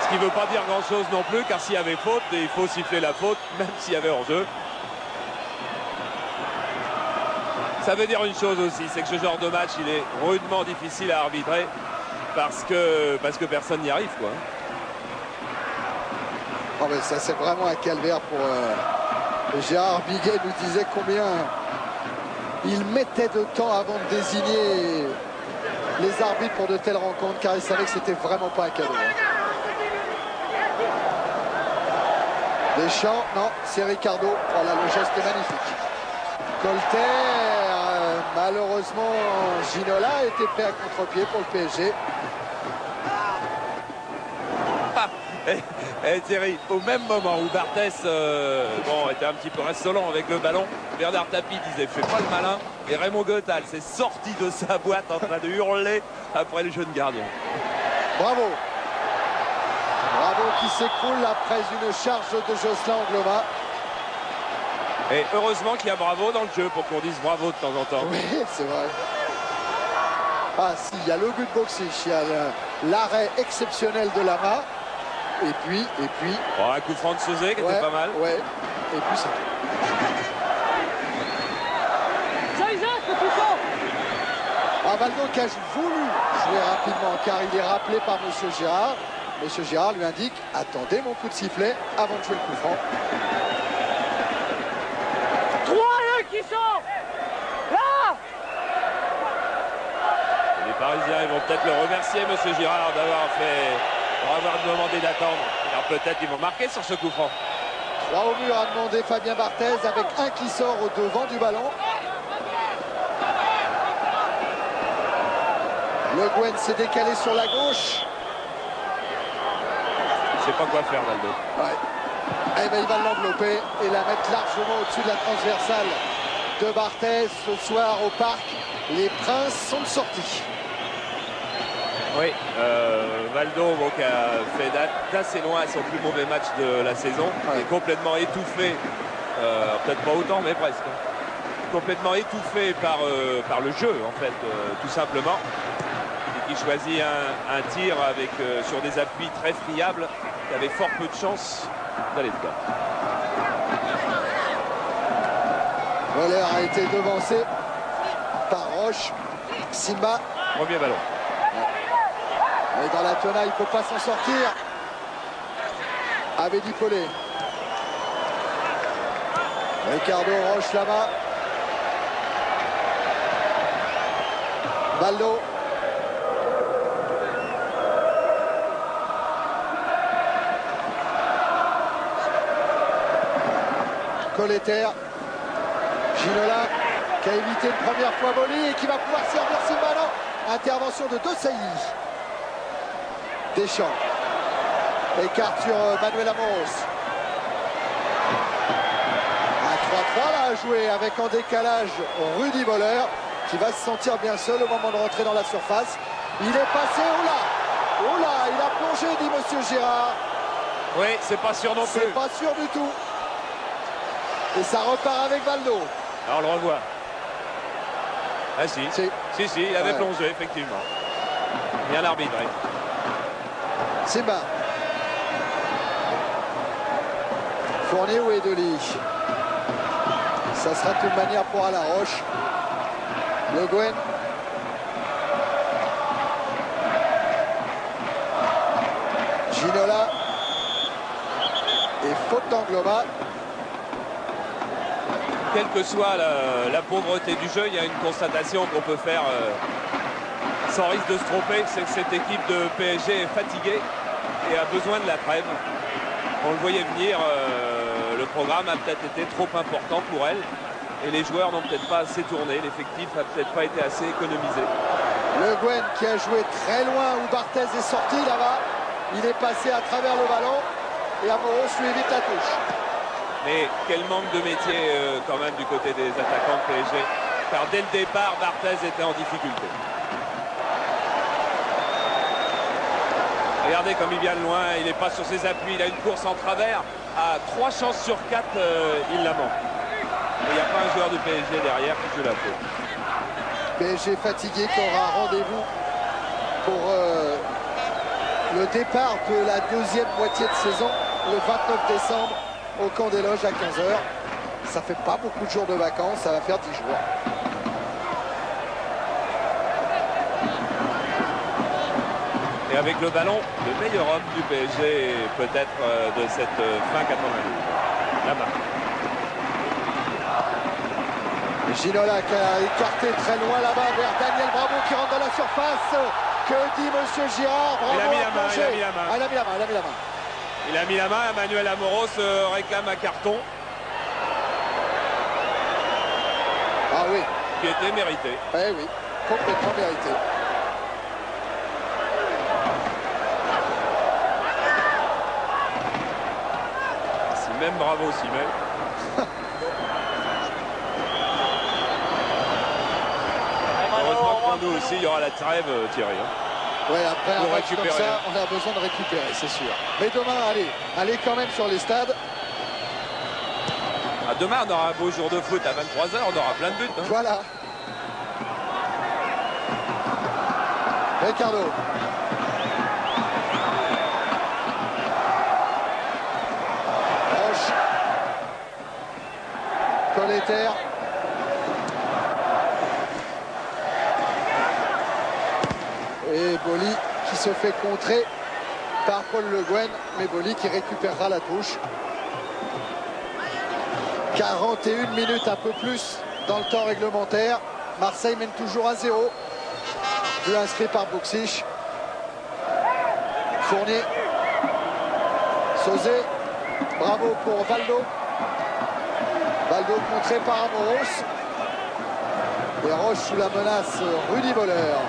Ce qui ne veut pas dire grand-chose non plus, car s'il y avait faute, il faut siffler la faute, même s'il y avait hors-jeu. Ça veut dire une chose aussi, c'est que ce genre de match, il est rudement difficile à arbitrer parce que personne n'y arrive, quoi. Oh, mais ça, c'est vraiment un calvaire pour Gérard Biguet. Nous disait combien il mettait de temps avant de désigner les arbitres pour de telles rencontres, car il savait que c'était vraiment pas un cadeau. Deschamps, non, c'est Ricardo. Voilà, le geste est magnifique. Colter, malheureusement, Ginola a été pris à contre-pied pour le PSG. Thierry, au même moment où Barthès était un petit peu insolent avec le ballon, Bernard Tapie disait fais pas le malin, et Raymond Goethal s'est sorti de sa boîte en train de hurler après le jeune gardien. Bravo qui s'écroule après une charge de Jocelyn Angloma. Et heureusement qu'il y a bravo dans le jeu pour qu'on dise bravo de temps en temps. Oui, c'est vrai. Ah si, il y a le but de Boxic, il y a l'arrêt exceptionnel de Lama. Et puis... Bon, un coup franc de Sauzet qui était pas mal. Ouais, et puis c'est tout. Valdo qui a voulu jouer rapidement, car il est rappelé par M. Girard. M. Girard lui indique, attendez mon coup de sifflet avant de jouer le coup franc. 3-1 qui sort. Là. Les Parisiens ils vont peut-être le remercier, M. Girard, d'avoir demandé d'attendre. Alors peut-être ils vont marquer sur ce coup franc. 3 au mur a demandé Fabien Barthez avec un qui sort au devant du ballon. Le Guen s'est décalé sur la gauche. Je sais pas quoi faire, Valdo. Ouais. Eh ben, il va l'envelopper et la mettre largement au-dessus de la transversale de Barthez. Ce soir au parc, les Princes sont de sortie. Oui, Valdo qui a fait d'assez loin son plus mauvais match de la saison, est complètement étouffé, peut-être pas autant mais presque, complètement étouffé par le jeu en fait, tout simplement, et qui choisit un tir sur des appuis très friables, qui avait fort peu de chance d'aller dedans. Voller a été devancé par Roche. Simba. Premier ballon. Et dans la tenaille, il ne peut pas s'en sortir. Abedi Pelé. Ricardo Roche là-bas. Valdo. Colleter. Ginola qui a évité une première fois Boli et qui va pouvoir servir Silvano. Intervention de Desailly. Deschamps. Écart sur Manuel Amoros. Un 3-3 là à jouer avec en décalage Rudy Voller qui va se sentir bien seul au moment de rentrer dans la surface. Il est passé, oh là, il a plongé, dit Monsieur Girard. Oui, c'est pas sûr non plus. C'est pas sûr du tout. Et ça repart avec Valdo. Alors on le revoit. Ah si, si, il avait plongé, effectivement. Bien arbitré. Simba. Fournier ou Edoli? Ça sera de toute manière pour Alaroche. Le Guen. Ginola. Et faute d'Angloma. Quelle que soit la pauvreté du jeu, il y a une constatation qu'on peut faire sans risque de se tromper, c'est que cette équipe de PSG est fatiguée et a besoin de la trêve. On le voyait venir, le programme a peut-être été trop important pour elle et les joueurs n'ont peut-être pas assez tourné, l'effectif n'a peut-être pas été assez économisé. Le Guen qui a joué très loin où Barthez est sorti là-bas, il est passé à travers le ballon et Amoros lui évite la touche. Mais quel manque de métier quand même du côté des attaquants de PSG, car dès le départ Barthez était en difficulté. Regardez comme il vient de loin, il n'est pas sur ses appuis, il a une course en travers. À 3 chances sur 4, il la manque. Et il n'y a pas un joueur du PSG derrière qui joue la faute. PSG fatigué qui aura rendez-vous pour le départ de la deuxième moitié de saison, le 29 décembre, au camp des loges à 15 h. Ça fait pas beaucoup de jours de vacances, ça va faire 10 jours. Et avec le ballon, le meilleur homme du PSG, peut-être de cette fin 92. Là-bas. Ginola qui a écarté très loin là-bas vers Daniel Bravo qui rentre dans la surface. Que dit Monsieur Girard? Bravo, il a mis la main, il a mis la main. Ah, il a mis la main, il a mis la main. Il a mis la main, Emmanuel Amoros réclame un carton. Ah oui. Qui était mérité. Eh oui, complètement mérité. Si même Bravo s'y met. Heureusement que pour nous aussi, il y aura la trêve, Thierry. Ouais, après un pour match comme récupérer. ça, on a besoin de récupérer, c'est sûr. Mais demain, allez quand même sur les stades. Ah, demain, on aura un beau jour de foot à 23 h, on aura plein de buts. Hein. Voilà. Ricardo. Roche. Colletter. Et Boli qui se fait contrer par Paul Le Guen, mais Boli qui récupérera la touche. 41 minutes, un peu plus dans le temps réglementaire. Marseille mène toujours à 0. But inscrit par Buxic. Fournier. Sauzé. Bravo pour Valdo. Valdo contré par Amoros. Et Roche sous la menace, Rudy Voleur.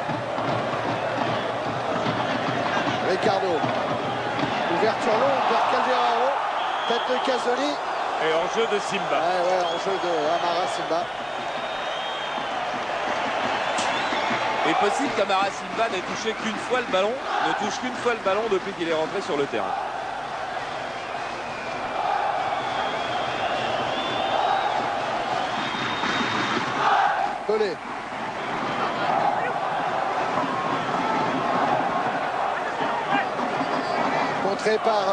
Ricardo. Ouverture longue vers Calderaro. Tête de Casoli. Et en jeu de Simba. Ouais, en jeu de Amara Simba. Il est possible qu'Amara Simba n'ait touché qu'une fois le ballon, ne touche qu'une fois le ballon depuis qu'il est rentré sur le terrain. Pelé. Contré par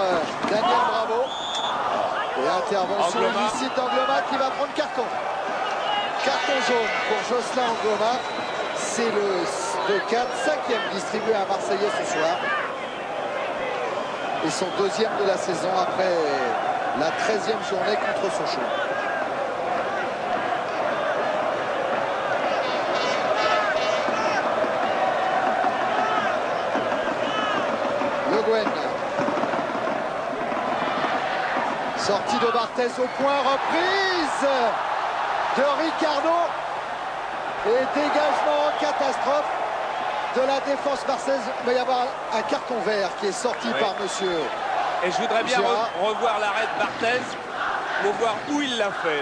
Daniel Bravo. Et intervention illicite d'Angloma qui va prendre carton. Carton jaune pour Jocelyn Angloma. C'est le 5e distribué à Marseillais ce soir. Et son 2e de la saison après la 13e journée contre Sochaux. Le Guen. Sortie de Barthez au point, reprise de Ricardo. Et dégagement en catastrophe de la défense marseillaise. Il va y avoir un carton vert qui est sorti par monsieur. Et je voudrais bien revoir l'arrêt de Barthez pour voir où il l'a fait,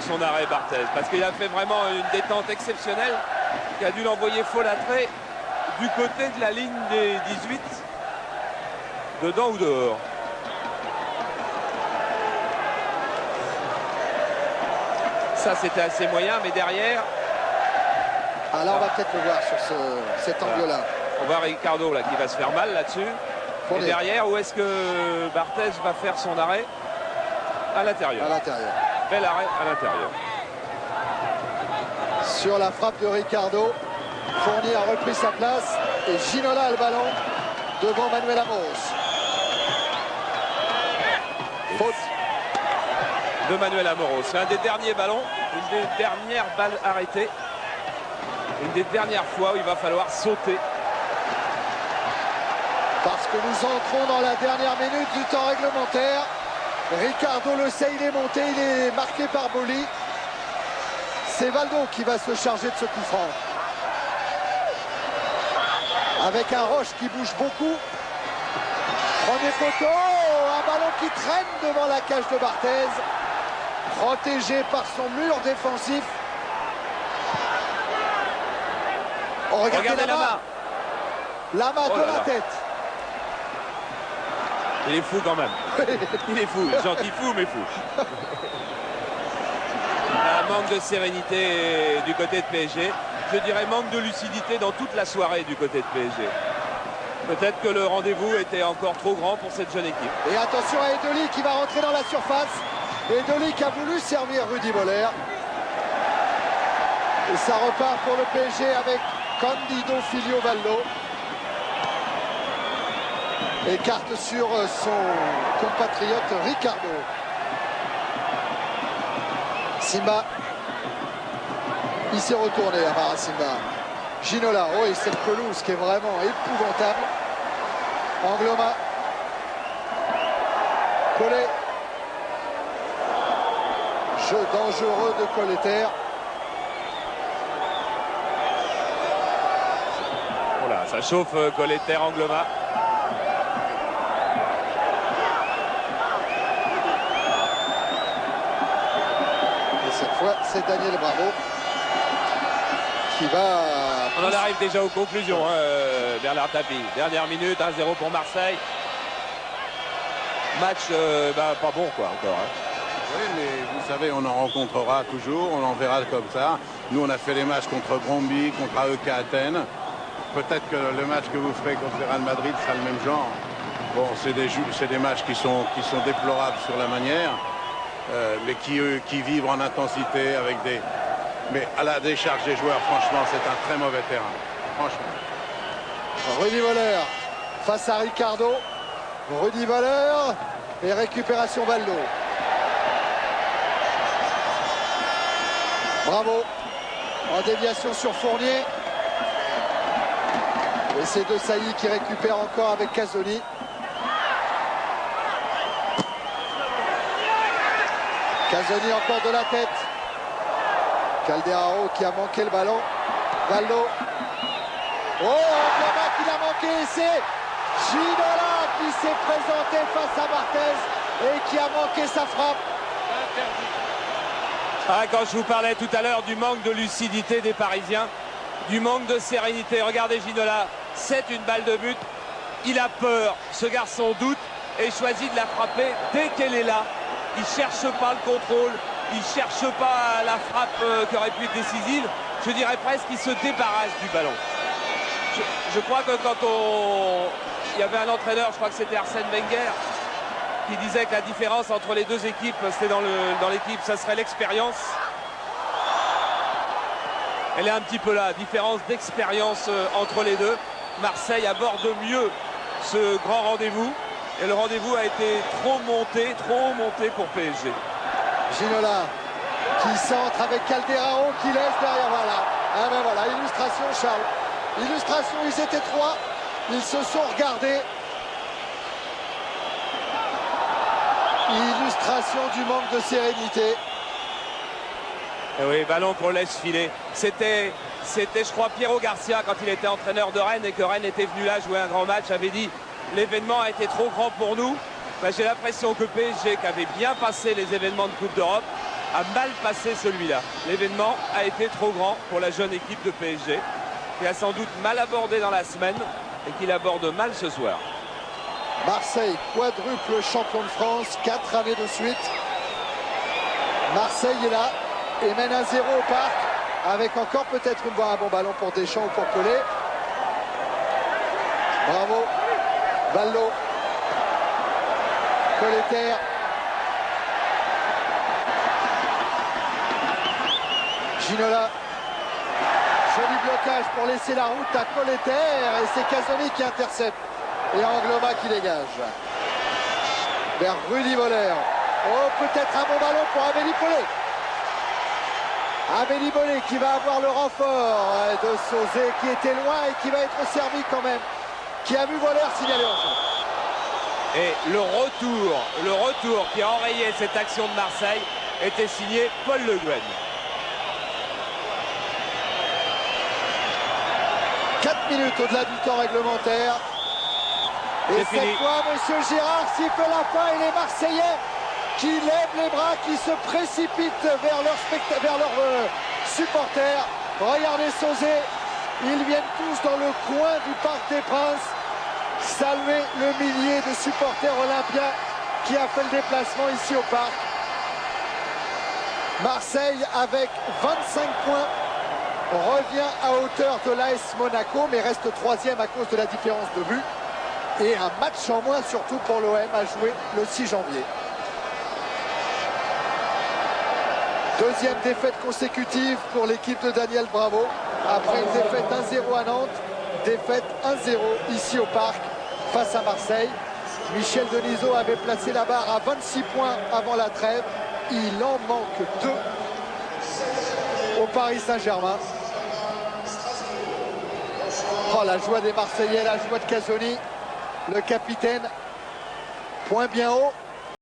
son arrêt Barthez. Parce qu'il a fait vraiment une détente exceptionnelle qui a dû l'envoyer folâtrer du côté de la ligne des 18, dedans ou dehors. Ça, c'était assez moyen, mais derrière... Ah, là, on va peut-être le voir sur cet angle-là. On voit Ricardo là, qui va se faire mal là-dessus. Et derrière, où est-ce que Barthez va faire son arrêt? À l'intérieur. À l'intérieur. Bel arrêt à l'intérieur. Sur la frappe de Ricardo, Fournier a repris sa place et Ginola a le ballon devant Manuel Amoros. Faute de Manuel Amoros. C'est un des derniers ballons, une des dernières balles arrêtées. Une des dernières fois où il va falloir sauter. Parce que nous entrons dans la dernière minute du temps réglementaire. Ricardo le sait, il est monté, il est marqué par Boli. C'est Valdo qui va se charger de ce coup franc. Avec un Roche qui bouge beaucoup. Premier poteau, un ballon qui traîne devant la cage de Barthez. Protégé par son mur défensif. Oh, regardez la main. La main de la tête. Il est fou quand même. Il est fou, gentil fou mais fou. Un manque de sérénité du côté de PSG. Je dirais manque de lucidité dans toute la soirée du côté de PSG. Peut-être que le rendez-vous était encore trop grand pour cette jeune équipe. Et attention à Edoli qui va rentrer dans la surface. Edoli qui a voulu servir Rudy Voller. Et ça repart pour le PSG avec Candido Filio Valdo. Écarte sur son compatriote Ricardo. Simba. Il s'est retourné à Mara Simba. Ginola, oh et cette pelouse qui est vraiment épouvantable. Angloma. Collet. Jeu dangereux de Colleter. Voilà, ça chauffe Colleter, Angloma. Et cette fois, c'est Daniel Bravo qui va... On en arrive déjà aux conclusions, hein, Bernard Tapie. Dernière minute, 1-0 pour Marseille. Match pas bon, quoi, encore. Hein. Oui, mais vous savez, on en rencontrera toujours, on en verra comme ça. Nous, on a fait les matchs contre Bromby, contre AEK Athènes. Peut-être que le match que vous ferez contre le Real Madrid sera le même genre. Bon, c'est des matchs qui sont déplorables sur la manière, mais qui vivent en intensité avec des... Mais à la décharge des joueurs, franchement, c'est un très mauvais terrain. Franchement. Rudy Voller face à Ricardo. Rudy Voller et récupération Valdo. Bravo. En déviation sur Fournier. Et c'est De Sailly qui récupère encore avec Casoni. Casoni encore de la tête. Calderaro qui a manqué le ballon. Valdo. Oh, Angloma qui l'a manqué. C'est Ginola qui s'est présenté face à Barthez et qui a manqué sa frappe. Ah, quand je vous parlais tout à l'heure du manque de lucidité des Parisiens, du manque de sérénité. Regardez Ginola, c'est une balle de but. Il a peur, ce garçon doute et choisit de la frapper dès qu'elle est là. Il ne cherche pas le contrôle. Il ne cherche pas la frappe qui aurait pu être décisive. Je dirais presque qu'il se débarrasse du ballon. Je crois que quand il y avait un entraîneur, je crois que c'était Arsène Wenger, qui disait que la différence entre les deux équipes, c'était dans l'équipe, ça serait l'expérience. Elle est un petit peu là, différence d'expérience entre les deux. Marseille aborde mieux ce grand rendez-vous. Et le rendez-vous a été trop monté pour PSG. Ginola qui centre avec Calderaro qui laisse derrière. Voilà. Ah ben voilà, illustration Charles. Illustration, ils étaient trois. Ils se sont regardés. Illustration du manque de sérénité. Et oui, ballon qu'on laisse filer. C'était, je crois, Piero Garcia, quand il était entraîneur de Rennes et que Rennes était venu là jouer un grand match, avait dit l'événement a été trop grand pour nous. Ben, j'ai l'impression que PSG, qui avait bien passé les événements de Coupe d'Europe, a mal passé celui-là. L'événement a été trop grand pour la jeune équipe de PSG, qui a sans doute mal abordé dans la semaine et qui l'aborde mal ce soir. Marseille, quadruple champion de France, 4 années de suite. Marseille est là et mène 1-0 au parc. avec encore peut-être un bon ballon pour Deschamps ou pour Collet. Bravo, Vallo, Colleter. Ginola. Joli blocage pour laisser la route à Colleter et c'est Casoni qui intercepte. Et Angloma qui dégage. Vers Rudy Voller. Oh, peut-être un bon ballon pour Amélie Paulet. Amélie Paulet qui va avoir le renfort de Sauzet qui était loin et qui va être servi quand même. Qui a vu Voller signaler en jeu. Et le retour qui a enrayé cette action de Marseille était signé Paul Le Guen. 4 minutes au-delà du temps réglementaire. Et cette fois, Monsieur Girard siffle la fin et les Marseillais qui lèvent les bras, qui se précipitent vers leurs supporters. Regardez Sauzet, ils viennent tous dans le coin du Parc des Princes saluer le millier de supporters olympiens qui a fait le déplacement ici au parc. Marseille avec 25 points revient à hauteur de l'AS Monaco mais reste troisième à cause de la différence de but. Et un match en moins surtout pour l'OM à jouer le 6 janvier. Deuxième défaite consécutive pour l'équipe de Daniel Bravo. Après une défaite 1-0 à Nantes, défaite 1-0 ici au Parc face à Marseille. Michel Denisot avait placé la barre à 26 points avant la trêve. Il en manque 2 au Paris Saint-Germain. Oh, la joie des Marseillais, la joie de Casoni. Le capitaine, point bien haut.